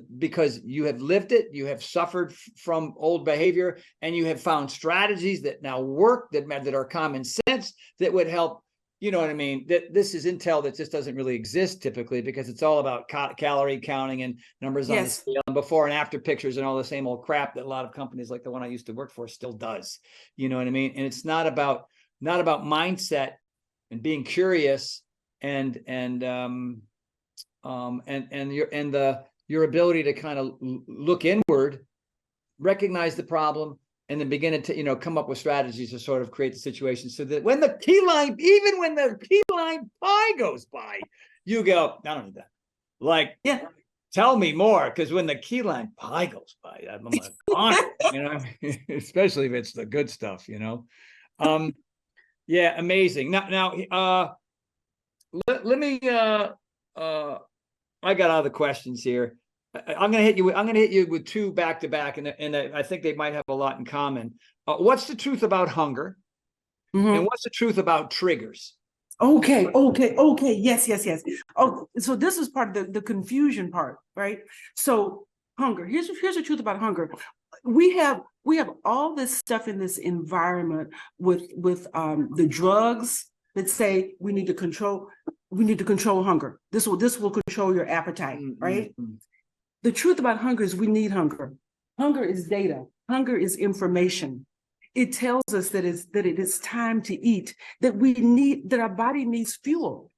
you have lived it, you have suffered from old behavior, and you have found strategies that now work, that are common sense, that would help. You know what I mean? That this is intel that just doesn't really exist typically, because it's all about calorie counting and numbers on the scale and before and after pictures and all the same old crap that a lot of companies like the one I used to work for still does. You know what I mean? And it's not about mindset and being curious and your ability to kind of look inward, recognize the problem, and then begin to, come up with strategies to sort of create the situation so that when the key line pie goes by, you go, I don't need that. Like, tell me more, because when the key line pie goes by, I'm like, especially if it's the good stuff, Yeah, amazing. Now, let me. I got other questions here. I'm going to hit you with two back to back, and I think they might have a lot in common. What's the truth about hunger, and what's the truth about triggers? Okay. Yes. Oh, so this is part of the confusion part, right? So hunger. Here's the truth about hunger. We have all this stuff in this environment with the drugs that say we need to control hunger. This will control your appetite, right? The truth about hunger is we need hunger. Hunger is data. Hunger is information. It tells us that it is time to eat, that our body needs fuel.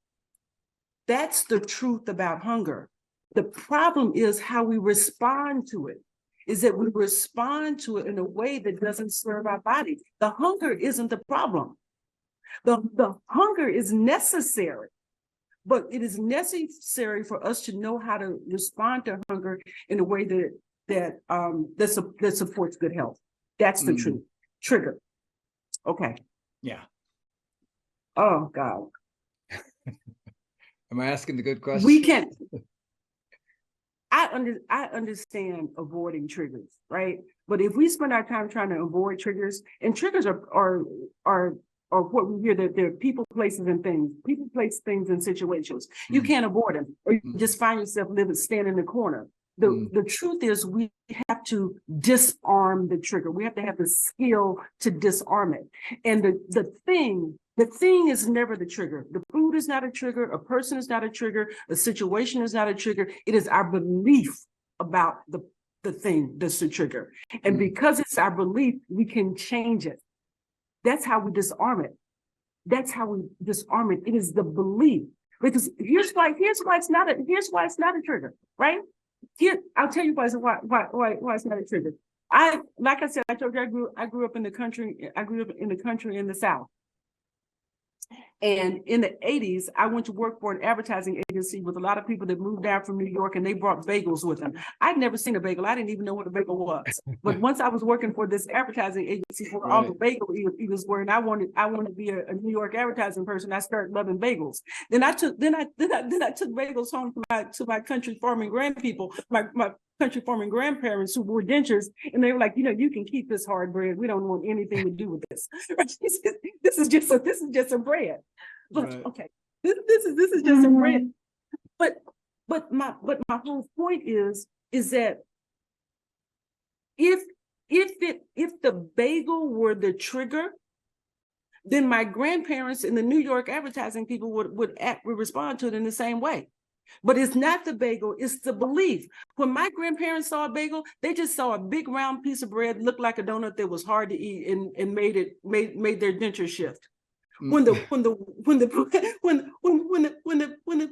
That's the truth about hunger. The problem is how we respond to it, is that we respond to it in a way that doesn't serve our body. The hunger isn't the problem. The hunger is necessary. But it is necessary for us to know how to respond to hunger in a way that supports good health. That's the truth. Trigger. Okay. Yeah. Oh God. Am I asking the good question? We can. I understand avoiding triggers, right? But if we spend our time trying to avoid triggers, and triggers are what we hear, that they're people, places, and things. People, place, things, and situations. You can't avoid them, or you just find yourself standing in the corner. The truth is, we have to disarm the trigger. We have to have the skill to disarm it. And the thing is never the trigger. The food is not a trigger. A person is not a trigger. A situation is not a trigger. It is our belief about the thing that's the trigger. And because it's our belief, we can change it. That's how we disarm it. That's how we disarm it. It is the belief. Because here's why it's not a trigger, right? Here, I'll tell you why it's not a trigger. Like I said, I told you I grew up in the country. I grew up in the country in the South. And in the 80s, I went to work for an advertising agency with a lot of people that moved down from New York, and they brought bagels with them. I'd never seen a bagel. I didn't even know what a bagel was. But once I was working for this advertising agency for all the bagel eaters were, and I wanted to be a New York advertising person, I started loving bagels. Then I took bagels home to my country farming grandpeople, my country farming grandparents who wore dentures, and they were like, you can keep this hard bread. We don't want anything to do with this. This is just a bread. But okay, this is just a bread. But my whole point is that if the bagel were the trigger, then my grandparents and the New York advertising people would respond to it in the same way. But it's not the bagel, it's the belief. When my grandparents saw a bagel, they just saw a big round piece of bread, looked like a donut that was hard to eat, and made their denture shift. When the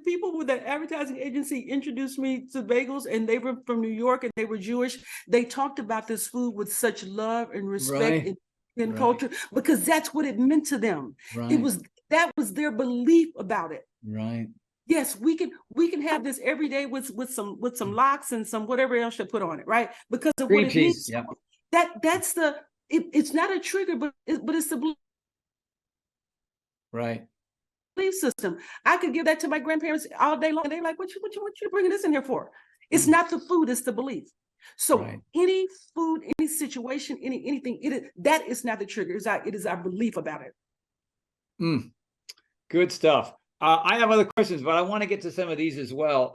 people with the advertising agency introduced me to bagels, and they were from New York and they were Jewish, they talked about this food with such love and respect and culture, because that's what it meant to them. That was their belief about it. Right. Yes, we can have this every day with some lox and some whatever else you put on it, right? Because of Cream what it cheese, means. That's it's not a trigger, but it's the belief. Right. Belief system. I could give that to my grandparents all day long, and they're like, "What you bringing this in here for?" It's not the food; it's the belief. So any food, any situation, anything, that is not the trigger. It is our belief about it. Good stuff. I have other questions, but I want to get to some of these as well.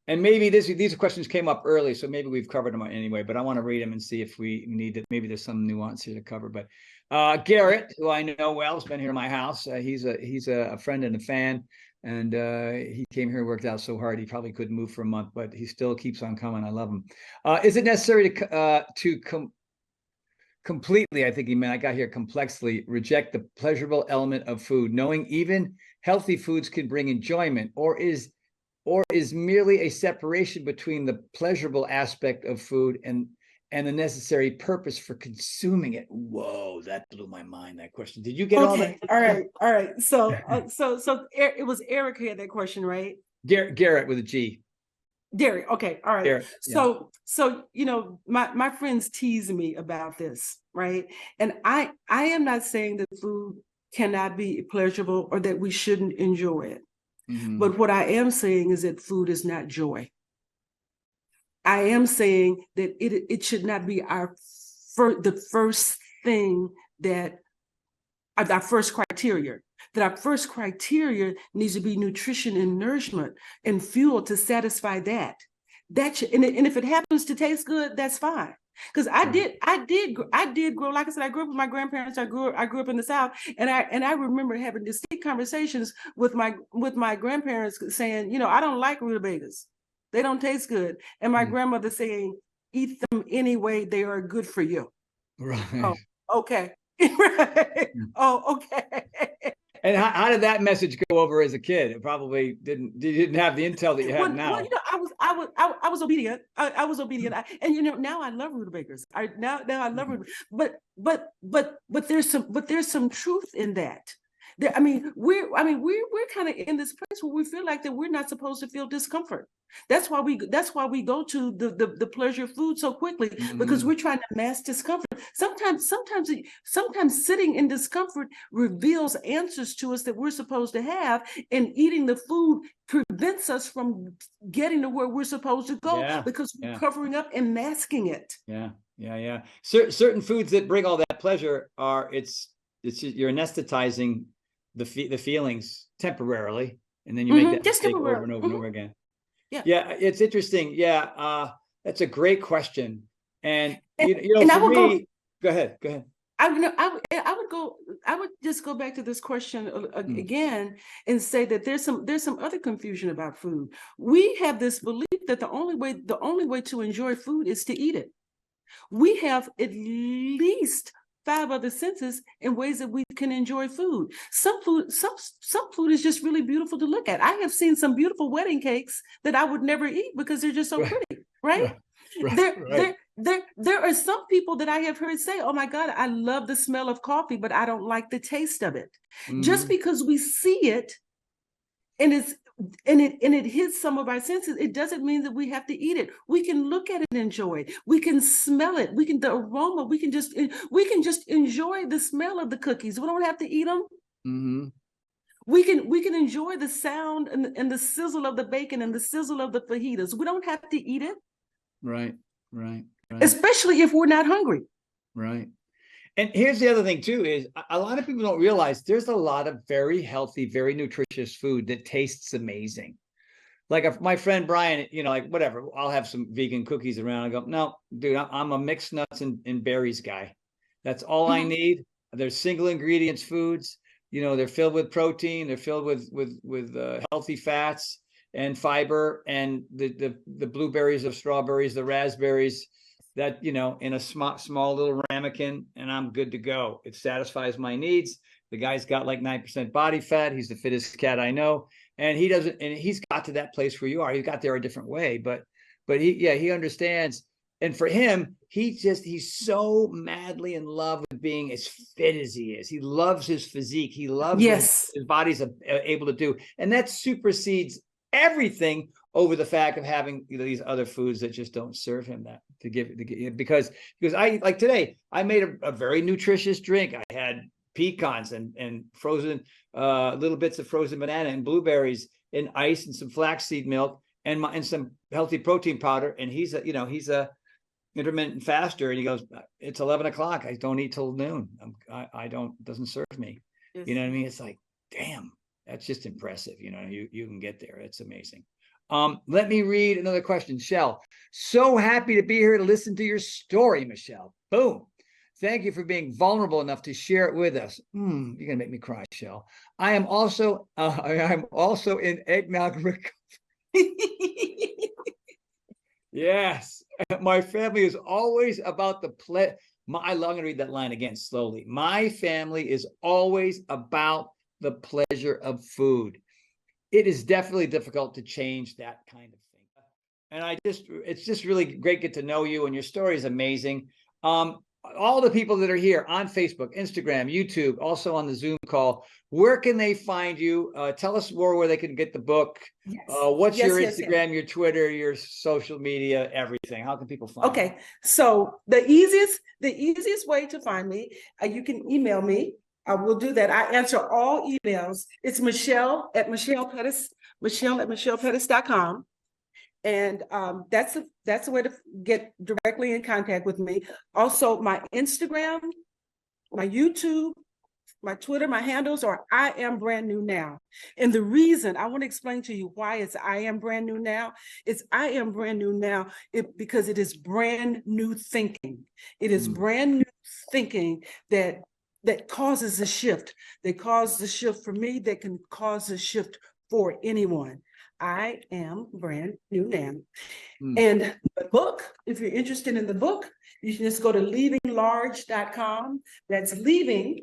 And maybe these questions came up early, so maybe we've covered them anyway, but I want to read them and see if we need to, maybe there's some nuance here to cover. But Garrett, who I know well, has been here to my house. He's a friend and a fan, and he came here and worked out so hard he probably couldn't move for a month, but he still keeps on coming. I love him. Is it necessary to completely, I think he meant, I got here, complexly reject the pleasurable element of food, knowing even healthy foods can bring enjoyment, or is merely a separation between the pleasurable aspect of food and the necessary purpose for consuming it? Whoa, that blew my mind, that question. Did you get all that? All right. So it was Eric who had that question, right? Garrett with a G. Derek. Okay. All right. Derek, so my friends tease me about this, right? And I am not saying that food cannot be pleasurable or that we shouldn't enjoy it. But what I am saying is that food is not joy. I am saying that it should not be the first thing that our first criteria. That our first criteria needs to be nutrition and nourishment and fuel to satisfy that. And if it happens to taste good, that's fine. Because I did grow, like I said, I grew up with my grandparents. I grew up in the South, and I remember having distinct conversations with my grandparents saying, I don't like rutabagas. They don't taste good. And my grandmother saying, eat them anyway, they are good for you. Right. Oh, okay. Right. Oh, okay. And how did that message go over as a kid? It probably didn't. You didn't have the intel that you have now. Well, I was obedient. I was obedient. And now I love rutabagas. Now I love rutabagas. But there's some truth in that. We're kind of in this place where we feel like that we're not supposed to feel discomfort. That's why we go to the pleasure of food so quickly, because we're trying to mask discomfort. Sometimes sitting in discomfort reveals answers to us that we're supposed to have, and eating the food prevents us from getting to where we're supposed to go, because we're covering up and masking it. Certain foods that bring all that pleasure you're anesthetizing the feelings temporarily, and then you make that mistake over and over and over again. It's interesting. That's a great question. And go ahead. I would just go back to this question again and say that there's some other confusion about food. We have this belief that the only way to enjoy food is to eat it. We have at least 5 other senses in ways that we can enjoy food. Some food is just really beautiful to look at. I have seen some beautiful wedding cakes that I would never eat because they're just so pretty, right? There are some people that I have heard say, "Oh my God, I love the smell of coffee, but I don't like the taste of it." Just because we see it and it hits some of our senses, it doesn't mean that we have to eat it. We can look at it and enjoy it. We can smell it. The aroma. We can just enjoy the smell of the cookies. We don't have to eat them. We can enjoy the sound and the sizzle of the bacon and the sizzle of the fajitas. We don't have to eat it. Right. Especially if we're not hungry. Right. And here's the other thing too, is a lot of people don't realize there's a lot of very healthy, very nutritious food that tastes amazing. Like if my friend Brian, like whatever, I'll have some vegan cookies around. I go, no, dude, I'm a mixed nuts and berries guy. That's all I need. They're single ingredients foods. They're filled with protein. They're filled with healthy fats and fiber, and the blueberries, of strawberries, the raspberries, that in a small little ramekin, and I'm good to go. It satisfies my needs. The guy's got like 9% body fat. He's the fittest cat I know, and he's got to that place where you are. He got there a different way, but he understands. And for him, he's so madly in love with being as fit as he is. He loves his physique. He loves what his body's able to do, and that supersedes everything over the fact of having these other foods that just don't serve him that to give because I, like today, I made a very nutritious drink. I had pecans and frozen little bits of frozen banana and blueberries and ice and some flaxseed milk and some healthy protein powder. And he's a intermittent faster, and he goes, it's 11 o'clock. I don't eat till noon. Doesn't serve me. Yes. You know what I mean? It's like, damn, that's just impressive. You can get there. It's amazing. Let me read another question. Shell, so happy to be here to listen to your story, Michelle. Boom. Thank you for being vulnerable enough to share it with us. You're gonna make me cry, Shell. I am also in eggnog recovery. Yes, my family is always about the I'm gonna read that line again slowly. My family is always about the pleasure of food. It is definitely difficult to change that kind of thing. And it's just really great get to know you, and your story is amazing. All the people that are here on Facebook, Instagram, YouTube, also on the Zoom call, where can they find you? Tell us more where they can get the book. Yes. What's your Instagram, your Twitter, your social media, everything? How can people find you? So the easiest way to find me, you can email me. I will do that. I answer all emails. It's Michelle at michellepettis.com. And that's the way to get directly in contact with me. Also, my Instagram, my YouTube, my Twitter, my handles are I Am Brand New Now. And the reason I want to explain to you why it's I Am Brand New Now, it's I Am Brand New Now because it is brand new thinking. It is brand new thinking that causes a shift. That causes a shift for me, that can cause a shift for anyone. I am brand new now. And the book, if you're interested in the book, you can just go to leavinglarge.com. That's leaving,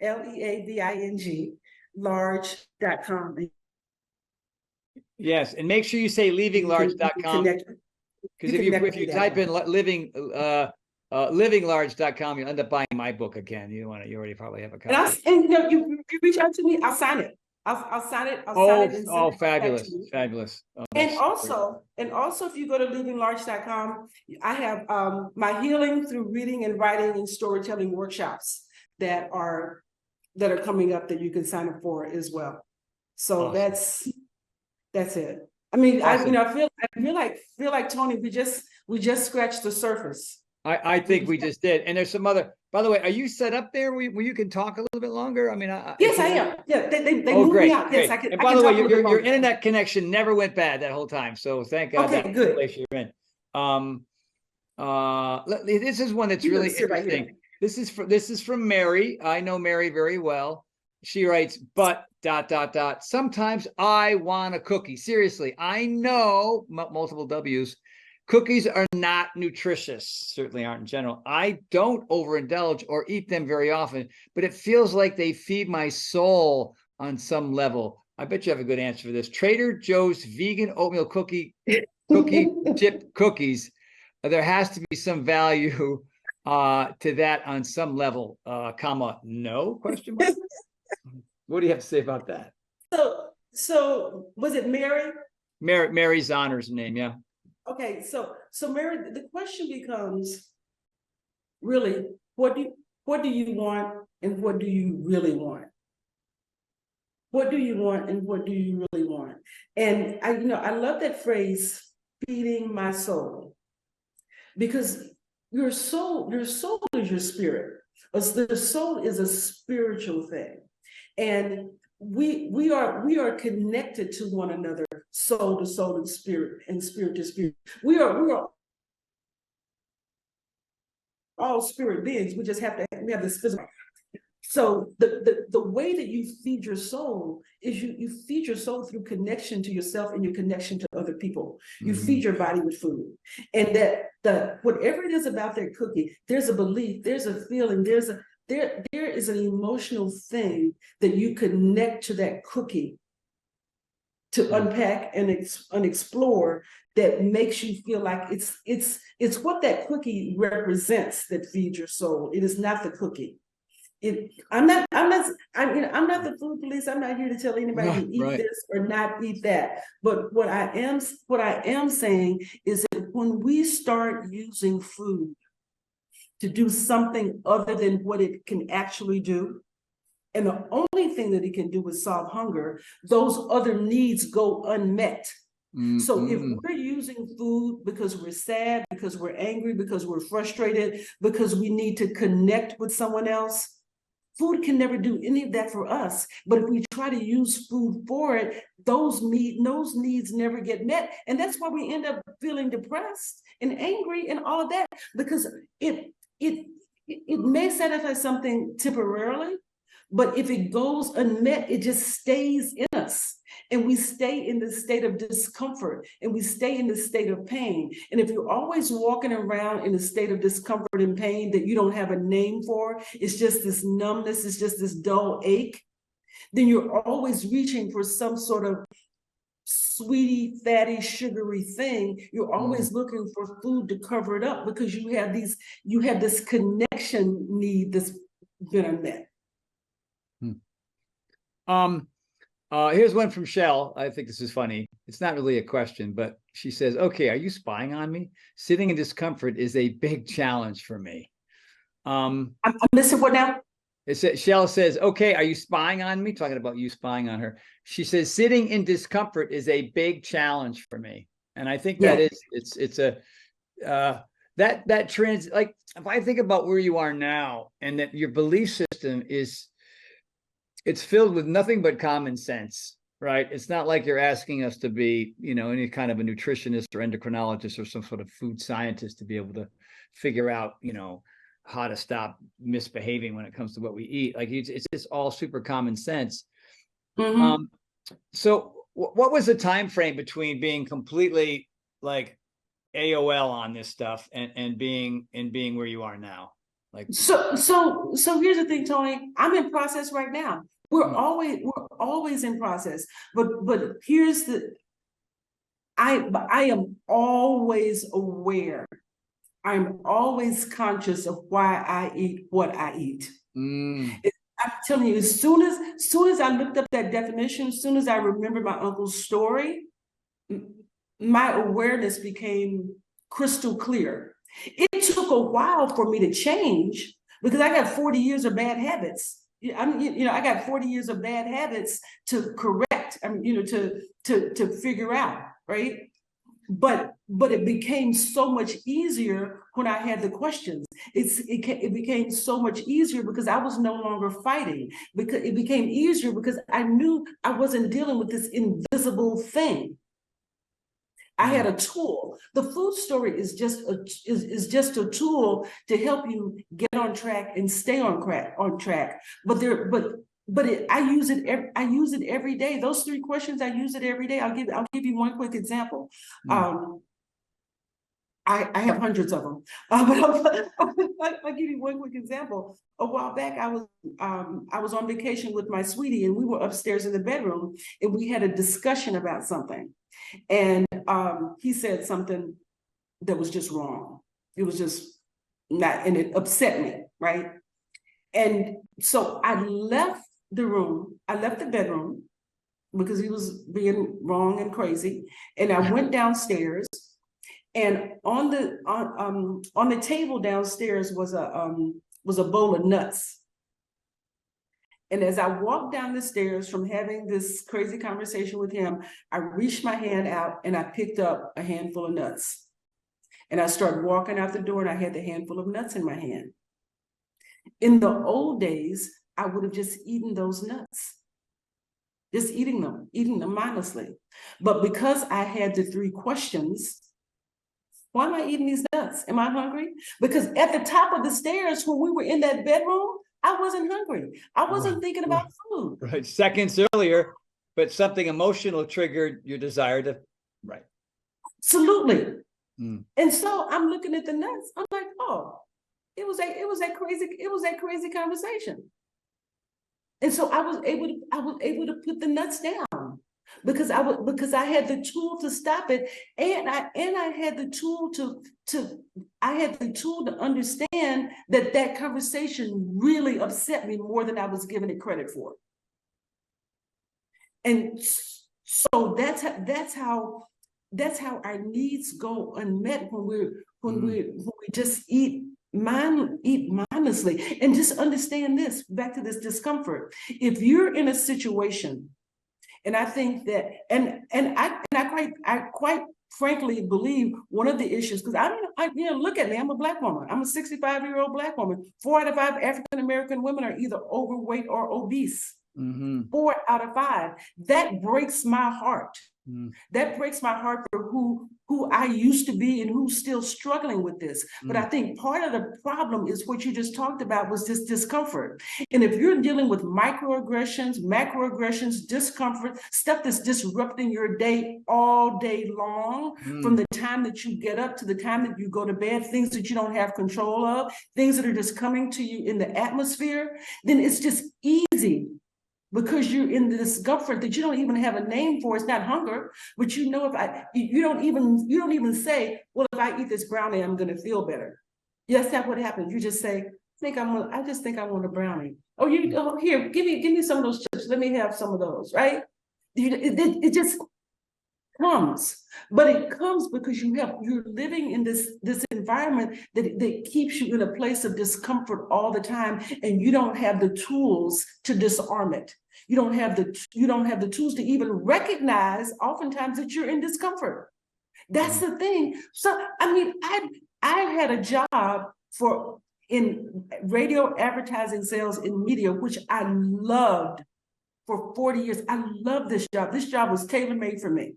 Leaving, large.com. Yes, and make sure you say leavinglarge.com. Because if you type in living livinglarge.com. You'll end up buying my book again. You already probably have a copy. And you know, you reach out to me, I'll sign it. I'll sign it. I'll sign it and send it back Fabulous, to you. fabulous. And also, if you go to livinglarge.com, I have my healing through reading and writing and storytelling workshops that are coming up that you can sign up for as well. So awesome. That's it. I mean, awesome. I feel like Tony, we just scratched the surface. I think we just did. And there's some other, by the way, are you set up there where you can talk a little bit longer? I mean, yes, I am. Yeah, they moved me out. Yes, I can. And by the way, your internet connection never went bad that whole time. So thank God. Okay, good. Place you're in. This is one that's really interesting. Right, this is from Mary. I know Mary very well. She writes, but ... sometimes I want a cookie. Seriously, I know multiple W's. Cookies are not nutritious, certainly aren't in general. I don't overindulge or eat them very often, but it feels like they feed my soul on some level. I bet you have a good answer for this. Trader Joe's vegan oatmeal cookie chip cookies. There has to be some value to that on some level, no, question mark. What do you have to say about that? So was it Mary? Mary's honor's name, yeah. Okay, so Mary, the question becomes really, what do you want and what do you really want? What do you want and what do you really want? And I love that phrase, feeding my soul, because your soul is your spirit. The soul is a spiritual thing. And we are connected to one another, soul to soul and spirit to spirit. We are all spirit beings. We just have this physical. So the way that you feed your soul is you feed your soul through connection to yourself and your connection to other people. You feed your body with food. And that whatever it is about that cookie, there's a belief, there's a feeling, there is an emotional thing that you connect to that cookie to unpack and explore that makes you feel like it's what that cookie represents that feeds your soul. It is not the cookie. I'm not the food police. I'm not here to tell anybody to eat this or not eat that. But what I am saying is that when we start using food to do something other than what it can actually do, and the only thing that it can do is solve hunger, those other needs go unmet. So if we're using food because we're sad, because we're angry, because we're frustrated, because we need to connect with someone else, food can never do any of that for us. But if we try to use food for it, those needs never get met. And that's why we end up feeling depressed and angry and all of that, because it may satisfy something temporarily, but if it goes unmet, it just stays in us. And we stay in the state of discomfort and we stay in the state of pain. And if you're always walking around in a state of discomfort and pain that you don't have a name for, it's just this numbness, it's just this dull ache, then you're always reaching for some sort of sweetie, fatty, sugary thing. You're always looking for food to cover it up because you have this connection need that's been unmet. Here's one from Shell. I think this is funny. It's not really a question, but she says, okay, are you spying on me? Sitting in discomfort is a big challenge for me. I'm missing what now? Shell says, okay, are you spying on me? Talking about you spying on her. She says, sitting in discomfort is a big challenge for me. And I think that that trends, like if I think about where you are now and that your belief system it's filled with nothing but common sense, right? It's not like you're asking us to be, any kind of a nutritionist or endocrinologist or some sort of food scientist to be able to figure out, how to stop misbehaving when it comes to what we eat. Like it's just all super common sense. So what was the time frame between being completely like AOL on this stuff and being where you are now? Like so here's the thing, Tony. I'm in process right now. We're always in process. But I am always aware I'm always conscious of why I eat what I eat. I'm telling you, as soon as I looked up that definition, as soon as I remembered my uncle's story, my awareness became crystal clear. It took a while for me to change because I got 40 years of bad habits. I got 40 years of bad habits to correct. To figure out, right? But it became so much easier when I had the questions. It became so much easier because I was no longer fighting. Because it became easier because I knew I wasn't dealing with this invisible thing. I had a tool. The food story is just a tool to help you get on track and stay on track. I use it every day. Those 3 questions, I use it every day. I'll give you one quick example. I have hundreds of them, but I'll give you one quick example. A while back, I was on vacation with my sweetie, and we were upstairs in the bedroom, and we had a discussion about something. And he said something that was just wrong. It was just not, and it upset me, right? And so I left the room, I left the bedroom because he was being wrong and crazy. And I went downstairs, and on the table downstairs was a bowl of nuts. And as I walked down the stairs from having this crazy conversation with him, I reached my hand out and I picked up a handful of nuts. And I started walking out the door, and I had the handful of nuts in my hand. In the old days, I would have just eaten those nuts, just eating them mindlessly. But because I had the 3 questions, why am I eating these nuts? Am I hungry? Because at the top of the stairs, when we were in that bedroom, I wasn't hungry. I wasn't thinking about food. Right. Seconds earlier, but something emotional triggered your desire to, right. Absolutely. And so I'm looking at the nuts. I'm like, oh, it was that crazy conversation. And so I was able to put the nuts down because I had the tool to stop it, and I had the tool to understand that conversation really upset me more than I was giving it credit for. And so that's how our needs go unmet when we just eat mindlessly. And just understand this, back to this discomfort. If you're in a situation, and I think that, and I quite frankly believe one of the issues, because look at me, I'm a Black woman. I'm a 65-year-old Black woman. 4 out of 5 African-American women are either overweight or obese. 4 out of 5. That breaks my heart. That breaks my heart for who I used to be and who's still struggling with this. But I think part of the problem is what you just talked about, was this discomfort. And if you're dealing with microaggressions, macroaggressions, discomfort, stuff that's disrupting your day all day long, from the time that you get up to the time that you go to bed, things that you don't have control of, things that are just coming to you in the atmosphere, then it's just easy. Because you're in the discomfort that you don't even have a name for. It's not hunger, but you don't even say, well, if I eat this brownie, I'm going to feel better. Yes, that's what happens. You just say, I just think I want a brownie. Oh, here, give me some of those chips. Let me have some of those, right? It just comes, but it comes because you're living in this environment that keeps you in a place of discomfort all the time, and you don't have the tools to disarm it. You don't have the tools to even recognize oftentimes that you're in discomfort. That's the thing. So I had a job in radio advertising sales in media, which I loved for 40 years. I loved this job. This job was tailor-made for me.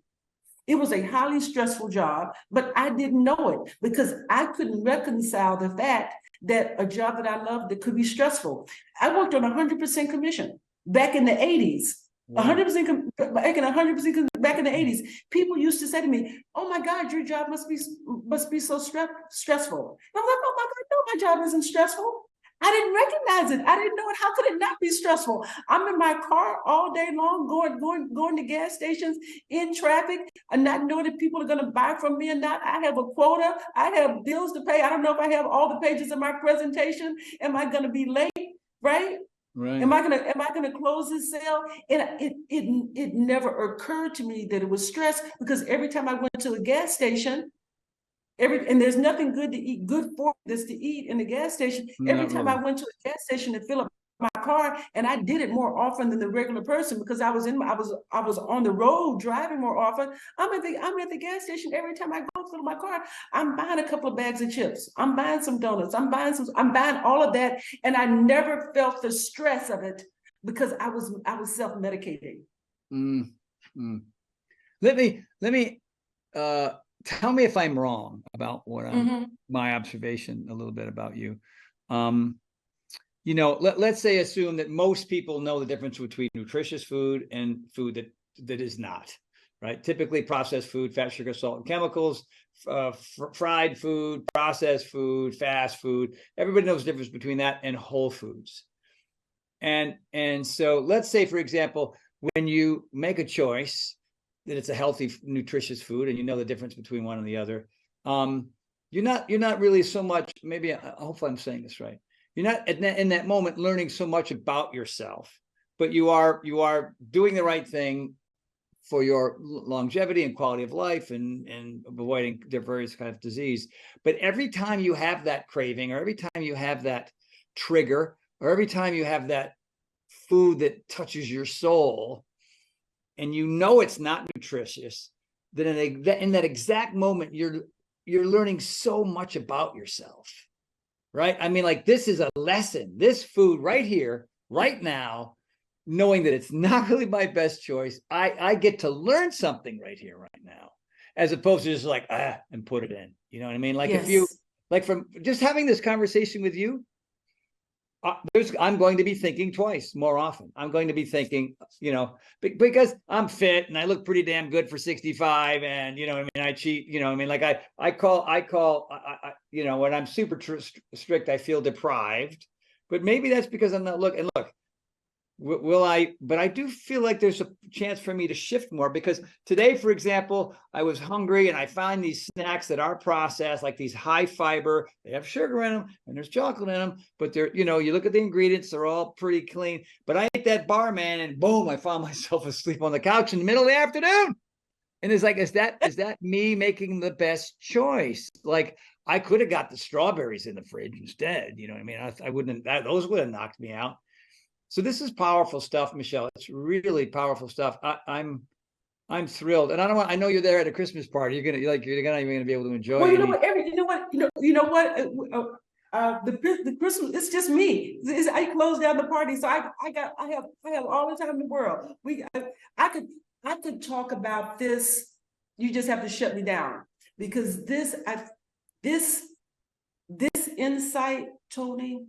It was a highly stressful job, but I didn't know it because I couldn't reconcile the fact that a job that I loved that could be stressful. I worked on 100% commission back in the 80s. 100% back in the 80s. People used to say to me, "Oh my God, your job must be so stressful." And I'm like, "Oh my God, no, my job isn't stressful. I didn't recognize it. I didn't know it. How could it not be stressful? I'm in my car all day long, going to gas stations in traffic, and not knowing if people are going to buy from me or not. I have a quota. I have bills to pay. I don't know if I have all the pages of my presentation. Am I going to be late? Right? Right. Am I gonna close this sale? And it never occurred to me that it was stress, because every time I went to a gas station, and there's nothing good to eat, good for this to eat in the gas station. Every time I went to a gas station to fill up my car, and I did it more often than the regular person, because I was on the road driving more often. I'm at the gas station every time I go fill my car. I'm buying a couple of bags of chips. I'm buying some donuts. I'm buying all of that, and I never felt the stress of it because I was self-medicating. Let me tell me if I'm wrong about what my observation a little bit about you. Let's say assume that most people know the difference between nutritious food and food that is not, right? Typically processed food, fat, sugar, salt, and chemicals, fried food, processed food, fast food. Everybody knows the difference between that and whole foods. And so let's say, for example, when you make a choice that it's a healthy, nutritious food, and you know the difference between one and the other, you're not really so much, maybe, hopefully I'm saying this right. You're not in that moment learning so much about yourself, but you are doing the right thing for your longevity and quality of life, and avoiding the various kinds of disease. But every time you have that craving, or every time you have that trigger, or every time you have that food that touches your soul, and you know it's not nutritious, then in that exact moment, you're learning so much about yourself, right? I mean, like, this is a lesson. This food right here, right now, knowing that it's not really my best choice, I get to learn something right here, right now, as opposed to just like, and put it in. You know what I mean? Like, yes. If you, like, from just having this conversation with you, I'm going to be thinking twice more often. I'm going to be thinking, because I'm fit and I look pretty damn good for 65, and I cheat. Like I call, when I'm super strict, I feel deprived, but maybe that's because I'm not looking. Look, but I do feel like there's a chance for me to shift more, because today, for example, I was hungry and I find these snacks that are processed, like these high fiber, they have sugar in them and there's chocolate in them, but they're, you look at the ingredients, they're all pretty clean. But I ate that bar, man, and boom, I found myself asleep on the couch in the middle of the afternoon. And it's like, is that me making the best choice? Like, I could have got the strawberries in the fridge instead. You know what I mean? I wouldn't, those would have knocked me out. So this is powerful stuff, Michelle. It's really powerful stuff. I'm thrilled, and I know you're there at a Christmas party. You're not even gonna be able to enjoy. Well, the Christmas, it's just me. I closed down the party, so I have all the time in the world. I could talk about this. You just have to shut me down, because this insight, Tony,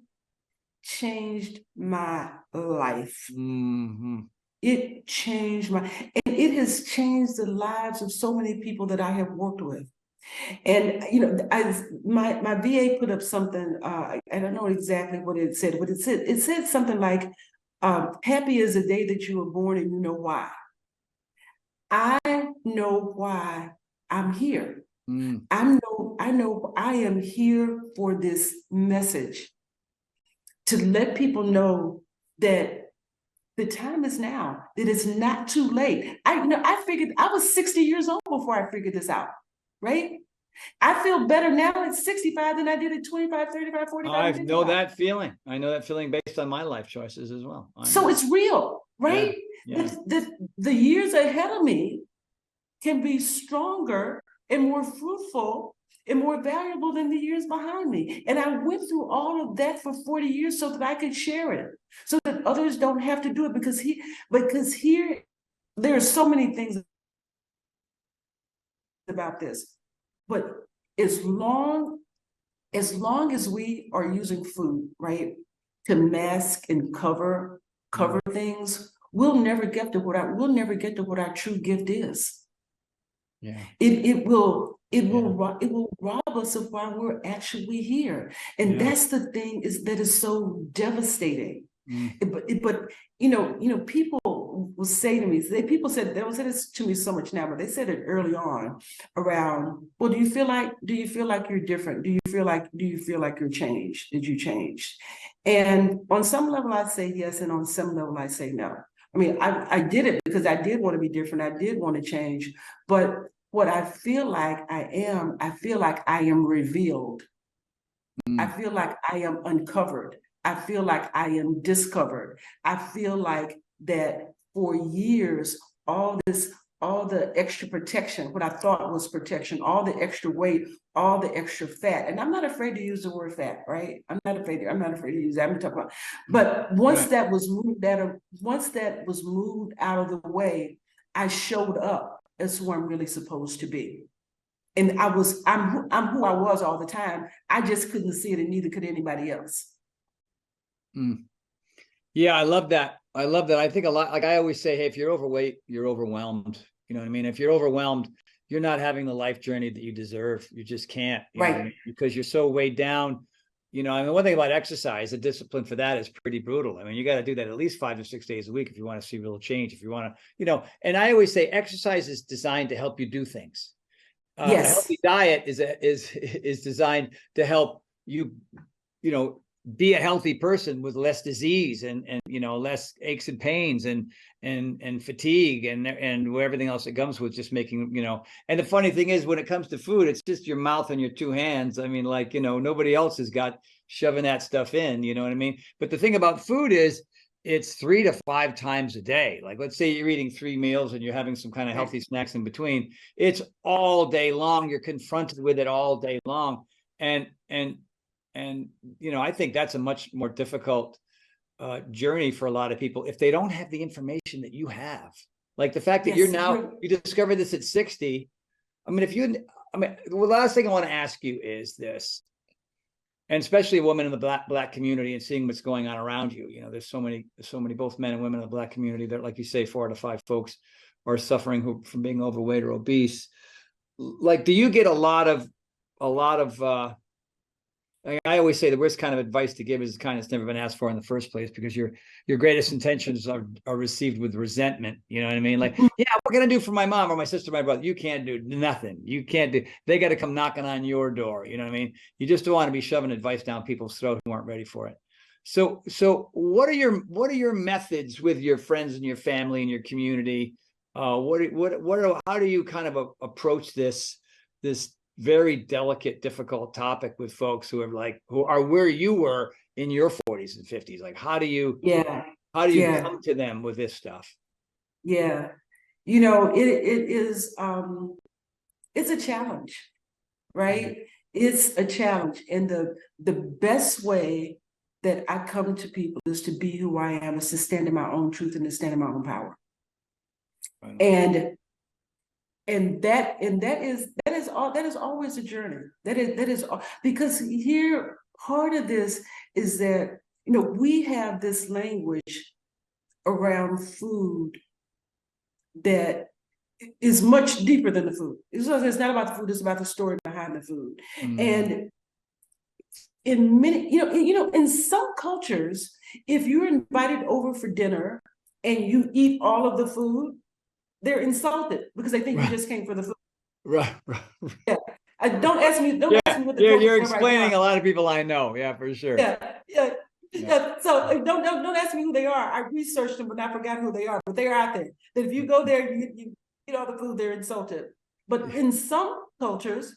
changed my life. It changed and it has changed the lives of so many people that I have worked with. And my VA put up something. I don't know exactly what it said, but it said something like, "Happy is the day that you were born, and you know why." I know why I'm here. I know I am here for this message, to let people know that the time is now, that it's not too late. I figured I was 60 years old before I figured this out, right? I feel better now at 65 than I did at 25, 35, 45. I know that feeling. I know that feeling based on my life choices as well. So it's real, right? Yeah. The years ahead of me can be stronger and more fruitful and more valuable than the years behind me. And I went through all of that for 40 years so that I could share it, so that others don't have to do it, because here there are so many things about this. But as long as we are using food, right, to mask and cover things, we'll never get to what our true gift is. Yeah. It will rob us of why we're actually here. And that's the thing that is so devastating. But people will say to me, they don't say this to me so much now, but they said it early on around, well, do you feel like you're different? Do you feel like you're changed? Did you change? And on some level I say yes, and on some level I say no. I mean, I did it because I did want to be different. I did want to change. But what I feel like I feel like I am revealed. I feel like I am uncovered. I feel like I am discovered. I feel like that for years, all the extra protection, what I thought was protection, all the extra weight, all the extra fat. And I'm not afraid to use the word fat, right? I'm not afraid to use that. I'm talking about, but once that was moved out of the way, I showed up as who I'm really supposed to be. And I'm who I was all the time. I just couldn't see it, and neither could anybody else. Yeah, I love that. I think a lot, like I always say, hey, if you're overweight, you're overwhelmed. You know what I mean? If you're overwhelmed, you're not having the life journey that you deserve. You just can't, right? Because you're so weighed down. I mean, one thing about exercise, the discipline for that is pretty brutal. I mean, you got to do that at least 5 to 6 days a week if you want to see real change. If you want to, and I always say exercise is designed to help you do things. A healthy diet is designed to help you, be a healthy person with less disease and less aches and pains and fatigue and everything else that comes with just making, and the funny thing is when it comes to food, it's just your mouth and your 2 hands. I mean, nobody else has got shoving that stuff in, you know what I mean? But the thing about food is it's 3 to 5 times a day. Like, let's say you're eating 3 meals and you're having some kind of healthy snacks in between. It's all day long. You're confronted with it all day long. And I think that's a much more difficult journey for a lot of people if they don't have the information that you have. Like the fact that you discovered this at 60. I mean, the last thing I want to ask you is this, and especially a woman in the black community and seeing what's going on around you. There's so many, both men and women in the black community that, like you say, 4 to 5 folks are suffering from being overweight or obese. Like, do you get a lot of I always say the worst kind of advice to give is the kind that's never been asked for in the first place, because your greatest intentions are received with resentment. You know what I mean? Like, yeah, what can I do for my mom or my sister, my brother? You can't do nothing. You can't do. They got to come knocking on your door. You know what I mean? You just don't want to be shoving advice down people's throats who aren't ready for it. So what are your methods with your friends and your family and your community? How do you kind of approach this very delicate, difficult topic with folks who are where you were in your 40s and 50s? Like, how do you come to them with this stuff? Yeah. It is, it's a challenge, right? It's a challenge. And the best way that I come to people is to be who I am, is to stand in my own truth and to stand in my own power. Right. And that is always a journey. That is because here part of this is that we have this language around food that is much deeper than the food. It's not about the food, it's about the story behind the food. And in many, in some cultures, if you're invited over for dinner and you eat all of the food, they're insulted because they think you just came for the food. Right. Yeah. Don't ask me what the you're explaining a lot of people I know. Yeah, for sure. Yeah. So don't ask me who they are. I researched them, but I forgot who they are. But they are out there. That if you go there, you eat all the food, they're insulted. But in some cultures,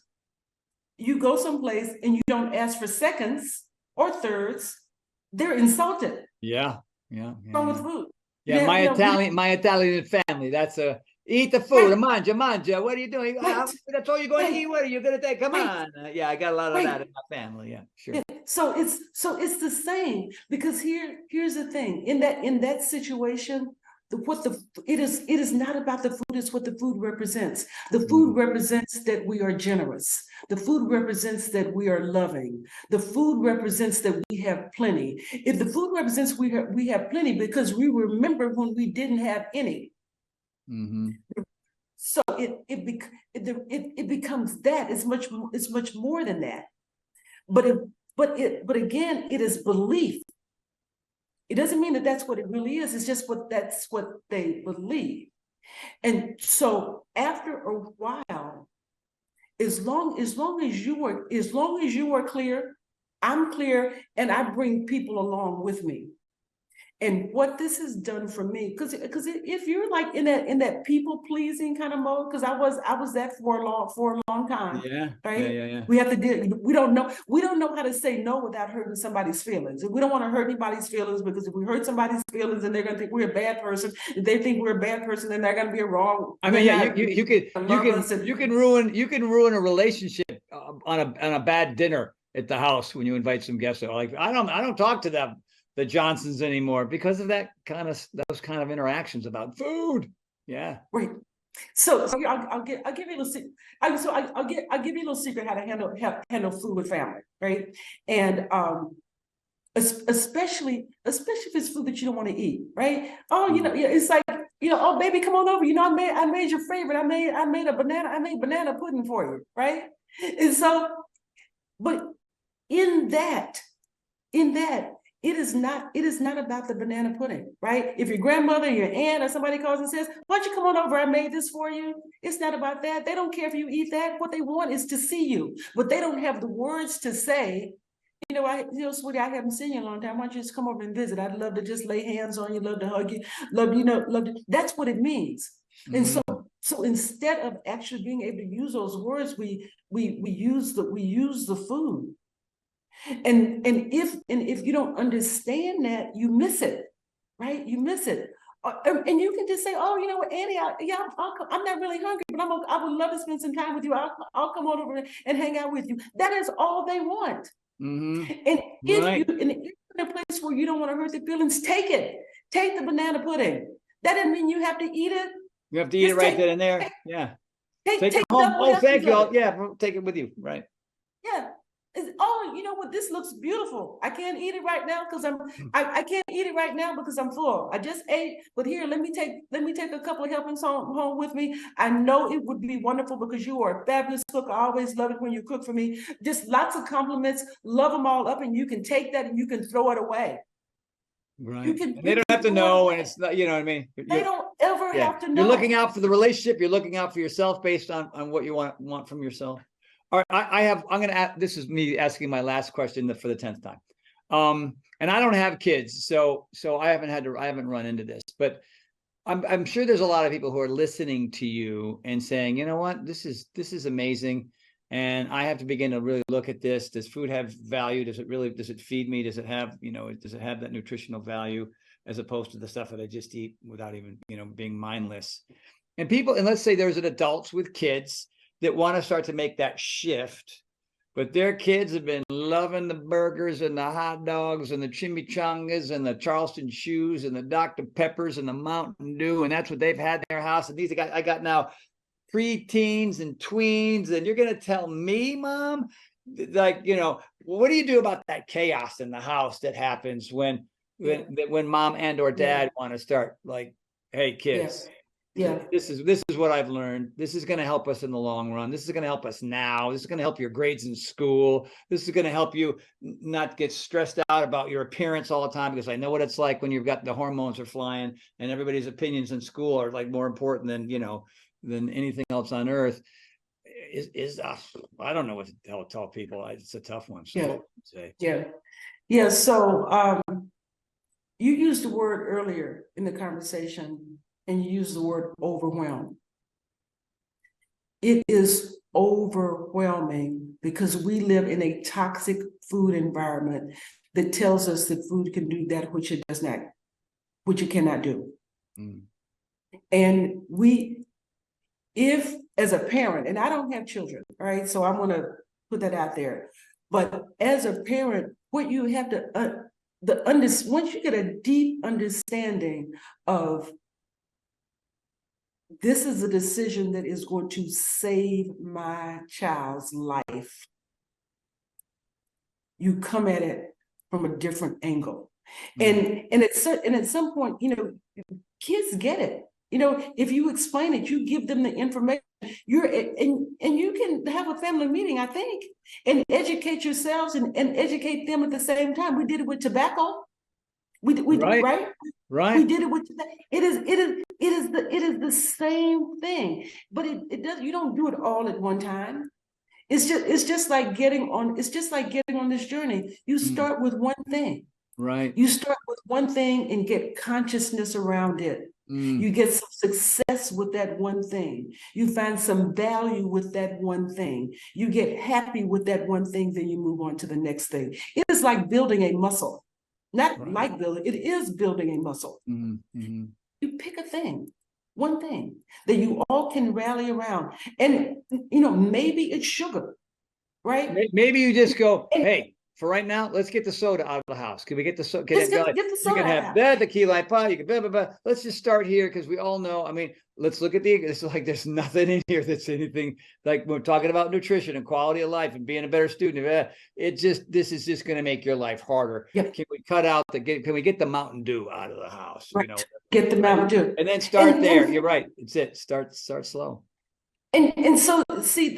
you go someplace and you don't ask for seconds or thirds, they're insulted. Yeah. Wrong with food. Yeah, my Italian family, that's eat the food, mangia. What are you doing? That's all you're going to eat. What are you going to take? Come on. Yeah, I got a lot of that in my family. Yeah, sure. Yeah. So it's the same, because here's the thing. In that situation, it is not about the food, it's what the food represents. The food represents that we are generous. The food represents that we are loving. The food represents that we have plenty. If the food represents we have plenty because we remember when we didn't have any. So it becomes that. It's much more than that. But again, it is belief. It doesn't mean that that's what it really is. It's just that's what they believe. And so after a while, as long as you are clear, I'm clear, and I bring people along with me. And what this has done for me, because if you're like in that people pleasing kind of mode, because I was that for a long time. Yeah. Right. Yeah. We have to deal. We don't know how to say no without hurting somebody's feelings. And we don't want to hurt anybody's feelings, because if we hurt somebody's feelings, then they're going to think we're a bad person. If they think we're a bad person, then they're going to be wrong. I mean, yeah, you can ruin a relationship on a bad dinner at the house when you invite some guests. Like I don't talk to them, the Johnsons, anymore because of those kind of interactions about food. Yeah. Right. So I'll give you a little secret. I'll give you a little secret how to handle food with family, right? And especially if it's food that you don't want to eat, right? Oh, it's like, oh baby, come on over. I made your favorite. I made banana pudding for you, right? And so, but in that, it is not about the banana pudding, right? If your grandmother, your aunt, or somebody calls and says, why don't you come on over? I made this for you. It's not about that. They don't care if you eat that. What they want is to see you, but they don't have the words to say, sweetie, I haven't seen you in a long time. Why don't you just come over and visit? I'd love to just lay hands on you, love to hug you, love to, that's what it means. Mm-hmm. And so instead of actually being able to use those words, we use the food. And if you don't understand that, you miss it, right? You miss it. And you can just say, oh, you know what, Annie, I'm not really hungry, but I would love to spend some time with you. I'll come on over and hang out with you. That is all they want. Mm-hmm. And if you're in a place where you don't want to hurt their feelings, take it. Take the banana pudding. That doesn't mean you have to eat it. You have to eat it right then and there. Yeah. Take it home. Oh, thank you. Yeah, take it with you. Right. Yeah. Oh, you know what? This looks beautiful. I can't eat it right now because I can't eat it right now because I'm full. I just ate, but here, let me take a couple of helpings home with me. I know it would be wonderful because you are a fabulous cook. I always love it when you cook for me. Just lots of compliments. Love them all up, and you can take that and you can throw it away. Right. They don't have to know, and it's not, you know what I mean? They don't ever have to know. You're looking out for the relationship. You're looking out for yourself based on what you want from yourself. All right, I'm going to ask, this is me asking my last question for the 10th time. And I don't have kids, so I haven't run into this, but I'm sure there's a lot of people who are listening to you and saying, you know what, this is amazing. And I have to begin to really look at this. Does food have value? Does it feed me? Does it have that nutritional value as opposed to the stuff that I just eat without even, being mindless? And let's say there's an adults with kids that want to start to make that shift, but their kids have been loving the burgers and the hot dogs and the chimichangas and the Charleston shoes and the Dr. Peppers and the Mountain Dew, and that's what they've had in their house. And I got now preteens and tweens, and you're going to tell me, Mom, like, what do you do about that chaos in the house that happens when Mom and or Dad want to start like, hey, kids. Yes. Yeah. This is what I've learned. This is going to help us in the long run. This is going to help us now. This is going to help your grades in school. This is going to help you not get stressed out about your appearance all the time, because I know what it's like when you've got the hormones are flying and everybody's opinions in school are like more important than anything else on earth. I don't know what to tell people. It's a tough one. So yeah. So you used the word earlier in the conversation, and you use the word overwhelm. It is overwhelming because we live in a toxic food environment that tells us that food can do that which it cannot do. Mm. And if as a parent, and I don't have children, right? So I'm going to put that out there. But as a parent, what you have to once you get a deep understanding of this is a decision that is going to save my child's life, you come at it from a different angle. Mm-hmm. And at some point, kids get it. You know, if you explain it, you give them the information. And you can have a family meeting, I think, and educate yourselves and educate them at the same time. We did it with tobacco. Right. Right? Right. We did it with tobacco. It is the same thing, but it does, you don't do it all at one time. It's just like getting on this journey. You start with one thing. Right. You start with one thing and get consciousness around it. You get some success with that one thing. You find some value with that one thing. You get happy with that one thing, then you move on to the next thing. It is like building a muscle. Not Right. like building, it is building a muscle. Mm-hmm. You pick a thing, one thing that you all can rally around. And, you know, maybe it's sugar, right? Maybe you just go, And hey, for right now, let's get the soda out of the house. Can we get the soda? just get the You soda can have out. that, the key lime pie. You can blah, blah, blah. Let's just start here because we all know. I mean, let's look at it's like there's nothing in here that's anything like we're talking about nutrition and quality of life and being a better student. This is just going to make your life harder. Yep. Can we cut out can we get the Mountain Dew out of the house? Right. You know, Get the Mountain Dew. and then start there. You're right. It's it. Start slow. And so see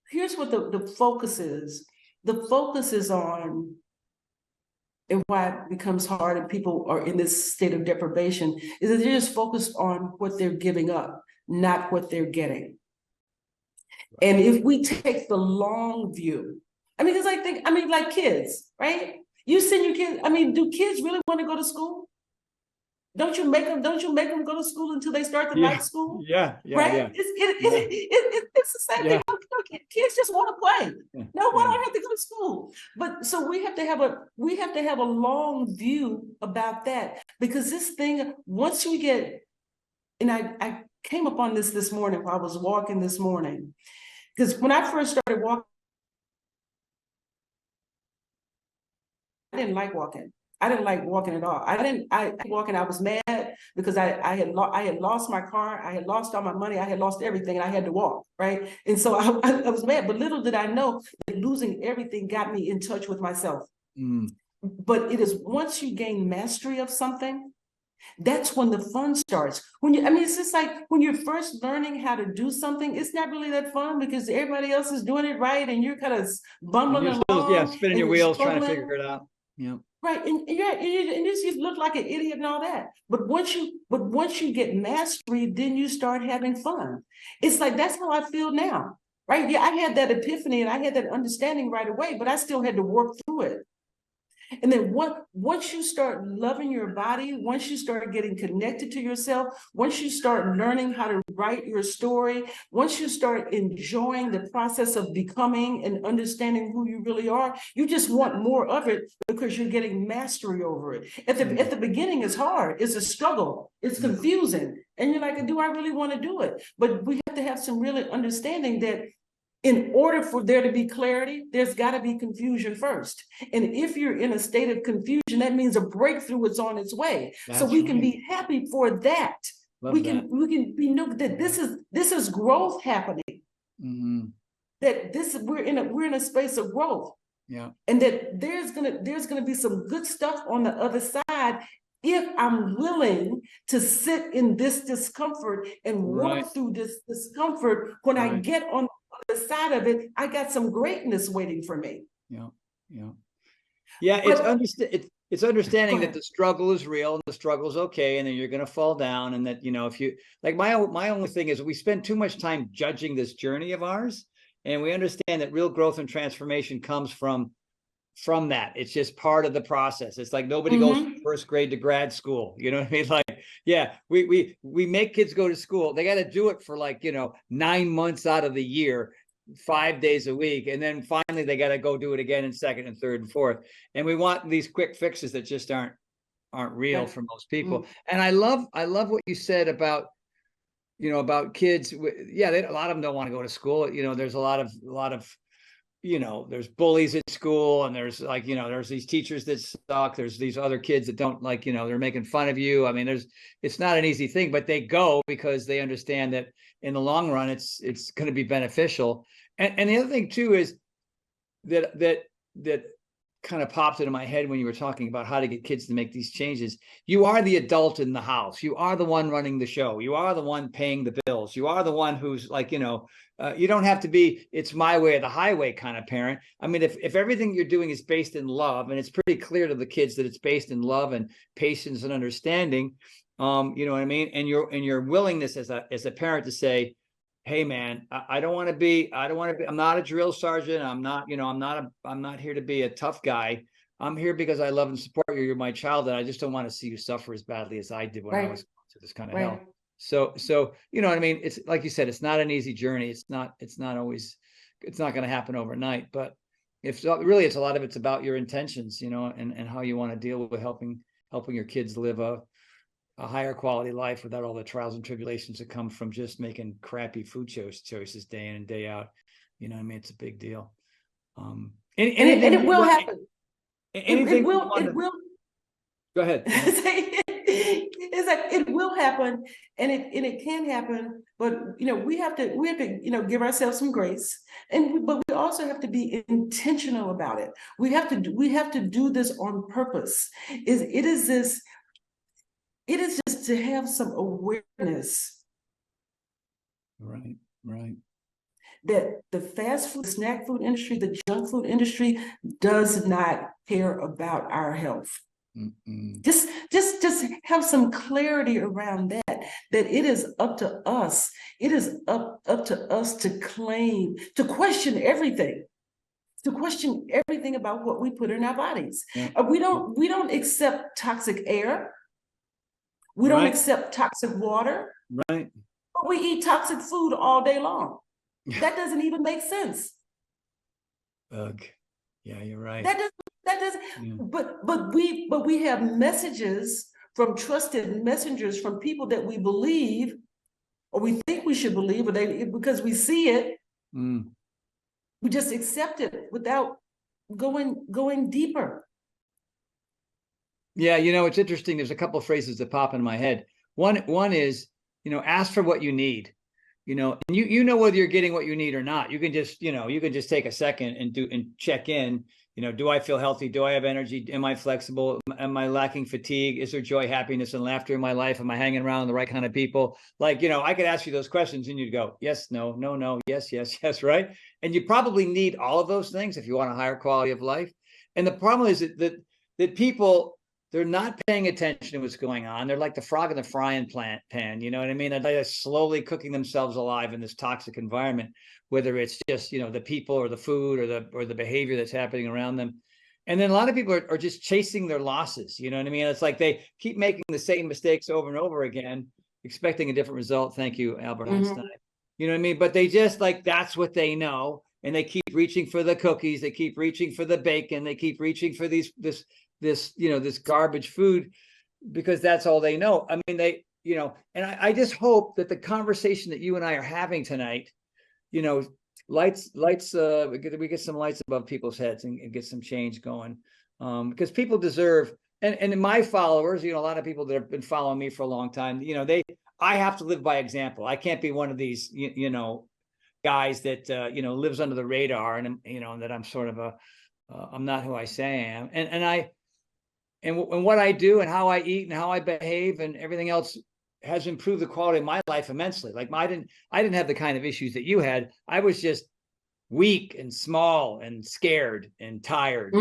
here's what the focus is. The focus is on, and why it becomes hard and people are in this state of deprivation, is that they're just focused on what they're giving up, not what they're getting. Right. And if we take the long view, I mean, because like kids, right? You send your kids, I mean, do kids really want to go to school? Don't you make them go to school until they start to like school? Yeah. Right? Yeah. It's the same thing. Kids just want to play. No, why don't I have to go to school? But so we have to have a long view about that, because this thing, once we get, and I came upon this morning while I was walking this morning, because when I first started walking, I didn't like walking. I didn't like walking at all. I was mad because I had lost my car. I had lost all my money. I had lost everything and I had to walk, right? And so I was mad, but little did I know that losing everything got me in touch with myself. But it is once you gain mastery of something, that's when the fun starts. It's just like when you're first learning how to do something, it's not really that fun because everybody else is doing it right and you're kind of bumbling along. Spinning your wheels, trying to figure it out. Yeah. Right, and you look like an idiot and all that. But once you get mastery, then you start having fun. It's like that's how I feel now, right? Yeah, I had that epiphany and I had that understanding right away, but I still had to work through it. And then once you start loving your body, once you start getting connected to yourself, once you start learning how to write your story, once you start enjoying the process of becoming and understanding who you really are, you just want more of it because you're getting mastery over it. At the beginning, it's hard. It's a struggle. It's confusing. And you're like, do I really want to do it? But we have to have some really understanding that in order for there to be clarity, there's got to be confusion first. And if you're in a state of confusion, that means a breakthrough is on its way. So we can be happy for that. We can know that this is growth happening. That we're in a space of growth. Yeah. And that there's gonna be some good stuff on the other side if I'm willing to sit in this discomfort and work through this discomfort. When I get on the other side of it, I got some greatness waiting for me. It's understanding that the struggle is real and the struggle is okay, and then you're going to fall down, and that, if you like, my only thing is we spend too much time judging this journey of ours, and we understand that real growth and transformation comes from that. It's just part of the process. It's like nobody goes from first grade to grad school. You know what I mean? Like, yeah, we make kids go to school. They got to do it for 9 months out of the year, 5 days a week. And then finally they got to go do it again in second and third and fourth. And we want these quick fixes that just aren't real for most people. And I love what you said about, about kids. Yeah. A lot of them don't want to go to school. There's a lot of there's bullies at school, and there's there's these teachers that suck. There's these other kids that don't they're making fun of you. I mean, it's not an easy thing, but they go because they understand that in the long run, it's going to be beneficial. And the other thing too is that kind of popped into my head when you were talking about how to get kids to make these changes. You are the adult in the house. You are the one running the show. You are the one paying the bills. You are the one who's like, you don't have to be, it's my way or the highway kind of parent. I mean, if everything you're doing is based in love, and it's pretty clear to the kids that it's based in love and patience and understanding, you know what I mean? And your willingness as a parent to say, hey man, I don't want to be, I'm not a drill sergeant. I'm not here to be a tough guy. I'm here because I love and support you. You're my child. And I just don't want to see you suffer as badly as I did when I was going through this kind of hell. So, you know what I mean? It's like you said, it's not an easy journey. It's not going to happen overnight, but it's a lot of it's about your intentions, and how you want to deal with helping your kids live a higher quality life without all the trials and tribulations that come from just making crappy food choices day in and day out. You know what I mean? It's a big deal. And it will happen. Anything? It will. Go ahead. It's like it will happen, and it can happen, but we have to give ourselves some grace, but we also have to be intentional about it. We have to do this on purpose. It is just to have some awareness. Right. That the fast food, snack food industry, the junk food industry does not care about our health. Mm-mm. Just have some clarity around that it is up to us. It is up to us to question everything. To question everything about what we put in our bodies. Yeah. We don't accept toxic air. We don't accept toxic water. Right. But we eat toxic food all day long. That doesn't even make sense. Ugh. Yeah, you're right. That doesn't. Yeah. But we have messages from trusted messengers, from people that we believe, or we think we should believe, because we see it. We just accept it without going deeper. Yeah, it's interesting. There's a couple of phrases that pop in my head. One is, ask for what you need. And you know whether you're getting what you need or not. You can just take a second and check in. Do I feel healthy? Do I have energy? Am I flexible? Am I lacking fatigue? Is there joy, happiness, and laughter in my life? Am I hanging around the right kind of people? Like, I could ask you those questions and you'd go, yes, no, yes, right? And you probably need all of those things if you want a higher quality of life. And the problem is that people, they're not paying attention to what's going on. They're like the frog in the frying pan. You know what I mean? They're slowly cooking themselves alive in this toxic environment, whether it's just, the people or the food or the behavior that's happening around them. And then a lot of people are just chasing their losses. You know what I mean? It's like they keep making the same mistakes over and over again, expecting a different result. Thank you, Albert Einstein. You know what I mean? But they just that's what they know. And they keep reaching for the cookies. They keep reaching for the bacon. They keep reaching for this garbage food because that's all they know. I mean, and I just hope that the conversation that you and I are having tonight, lights, we get some lights above people's heads and get some change going. Because people deserve, and my followers, a lot of people that have been following me for a long time, I have to live by example. I can't be one of these, guys that, lives under the radar and, that I'm sort of I'm not who I say I am. And what I do and how I eat and how I behave and everything else has improved the quality of my life immensely. Like I didn't have the kind of issues that you had. I was just weak and small and scared and tired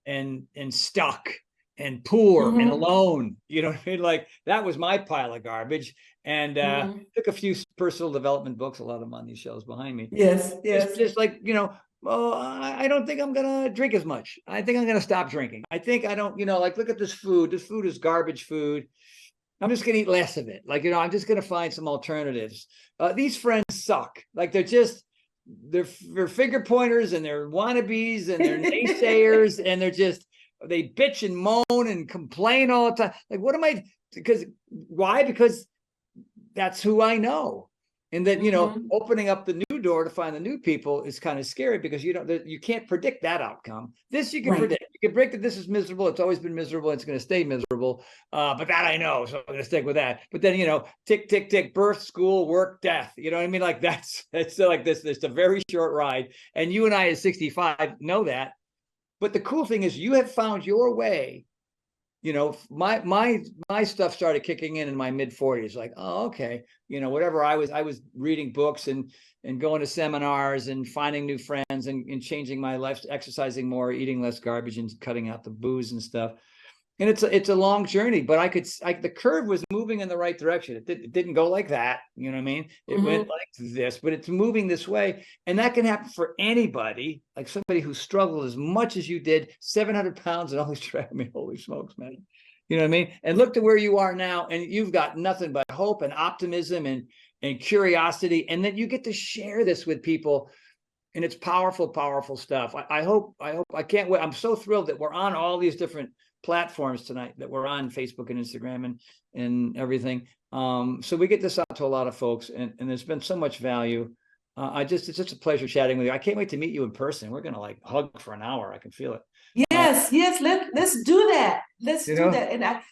and stuck and poor and alone. You know what I mean? Like that was my pile of garbage. And took a few personal development books, a lot of them on these shelves behind me. Yes. Just like, well, I don't think I'm going to drink as much. I think I'm going to stop drinking. I think I don't, look at this food. This food is garbage food. I'm just going to eat less of it. Like, I'm just going to find some alternatives. These friends suck. Like they're finger pointers and they're wannabes and they're naysayers and they bitch and moan and complain all the time. Like, what am I, why? Because that's who I know. And that, opening up the new door to find the new people is kind of scary because you can't predict that outcome. This you can predict. You can predict that this is miserable. It's always been miserable. It's going to stay miserable. But that I know, so I'm going to stick with that. But then, tick, tick, tick, birth, school, work, death. You know what I mean? Like it's like this. It's a very short ride. And you and I at 65 know that. But the cool thing is you have found your way. You know, my stuff started kicking in my mid-40s. Like, oh, okay, you know, whatever. I was reading books and going to seminars and finding new friends and changing my life, exercising more, eating less garbage, and cutting out the booze and stuff. And it's a long journey, but the curve was moving in the right direction. It didn't go like that. You know what I mean? It went like this, but it's moving this way. And that can happen for anybody, like somebody who struggled as much as you did, 700 pounds and always track me. Holy smokes, man. You know what I mean? And look to where you are now. And you've got nothing but hope and optimism and curiosity. And then you get to share this with people. And it's powerful, powerful stuff. I can't wait. I'm so thrilled that we're on all these different platforms tonight, that we're on Facebook and Instagram and everything. So we get this out to a lot of folks, and there's been so much value. It's just a pleasure chatting with you. I can't wait to meet you in person. We're gonna like hug for an hour. I can feel it. Yes, let's do that. Let's do that.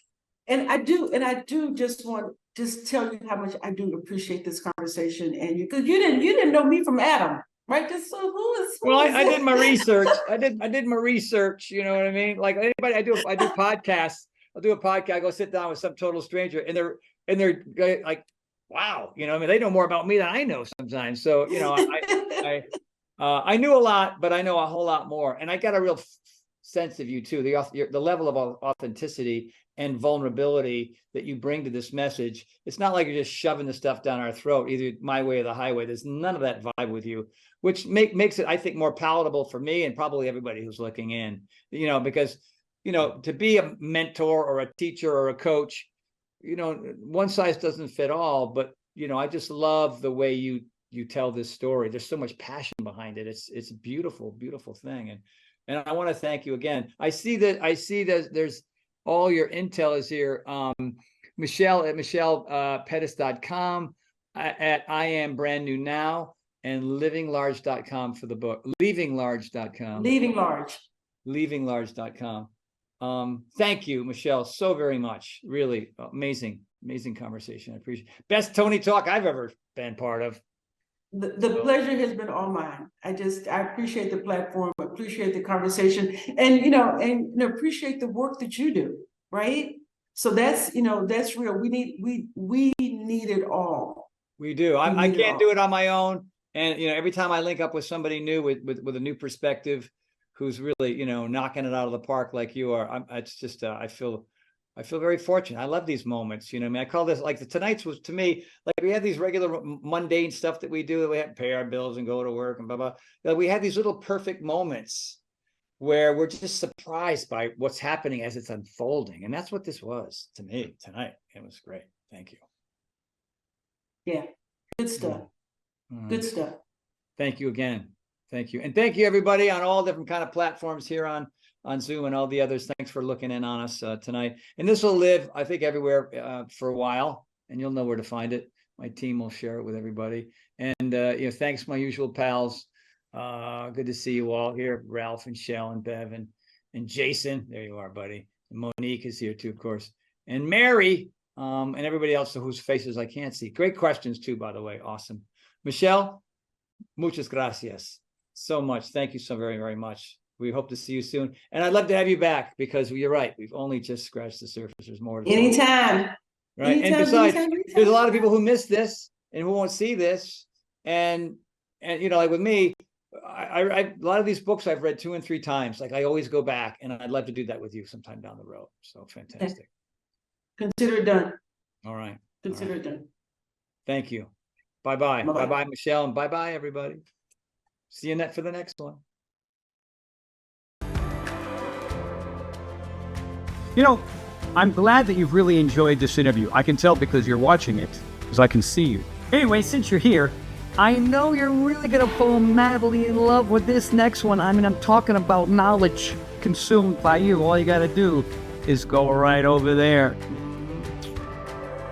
And I do just want to tell you how much I do appreciate this conversation, and because you didn't know me from Adam. Right. So well, I did my research. I did my research. You know what I mean? Like anybody, I do podcasts. I'll do a podcast. I go sit down with some total stranger, and they're like, wow. You know, I mean, they know more about me than I know sometimes. So, you know, I knew a lot, but I know a whole lot more. And I got a real sense of you too. The level of authenticity and vulnerability that you bring to this message. It's not like you're just shoving the stuff down our throat, either my way or the highway. There's none of that vibe with you, which makes it, I think, more palatable for me and probably everybody who's looking in, you know, because, you know, to be a mentor or a teacher or a coach, you know, one size doesn't fit all, but, you know, I just love the way you tell this story. There's so much passion behind it. It's a beautiful, beautiful thing. And I want to thank you again. I see that there's all your intel is here. Michelle at michellepettis.com, at I Am Brand New Now, and livinglarge.com for the book. Leavinglarge.com. Leavinglarge.com. Thank you, Michelle, so very much. Really amazing conversation. I appreciate it. Best Tony Talk I've ever been part of. The pleasure has been all mine. I appreciate the platform, appreciate the conversation, and appreciate the work that you do, right? So that's real. We need it all. We do. I can't do it on my own. And, you know, every time I link up with somebody new with a new perspective, who's really, you know, knocking it out of the park like you are, it's just, I feel very fortunate. I love these moments. You know, I mean, I call this like tonight's was to me, like we had these regular mundane stuff that we do, that we have to pay our bills and go to work and blah, blah. Like we had these little perfect moments where we're just surprised by what's happening as it's unfolding. And that's what this was to me tonight. It was great. Thank you. Yeah. Good stuff. Good stuff. Thank you again. Thank you. And thank you everybody on all different kind of platforms here on Zoom and all the others. Thanks for looking in on us tonight. And this will live, I think, everywhere for a while, and you'll know where to find it. My team will share it with everybody. And thanks, my usual pals. Good to see you all here, Ralph and Shell and Bev and Jason. There you are, buddy. And Monique is here too, of course. And Mary and everybody else whose faces I can't see. Great questions too, by the way. Awesome. Michelle, muchas gracias so much. Thank you so very, very much. We hope to see you soon. And I'd love to have you back because you're right. We've only just scratched the surface. There's more to anytime. Right. Anytime, and besides, anytime. There's a lot of people who miss this and who won't see this. And you know, like with me, I a lot of these books I've read 2 and 3 times. Like I always go back, and I'd love to do that with you sometime down the road. So fantastic. Consider it done. All right. Consider it done. Thank you. Bye-bye. Bye-bye. Bye-bye, Michelle, and bye-bye, everybody. See you for the next one. You know, I'm glad that you've really enjoyed this interview. I can tell because you're watching it, because I can see you. Anyway, since you're here, I know you're really going to fall madly in love with this next one. I mean, I'm talking about knowledge consumed by you. All you got to do is go right over there,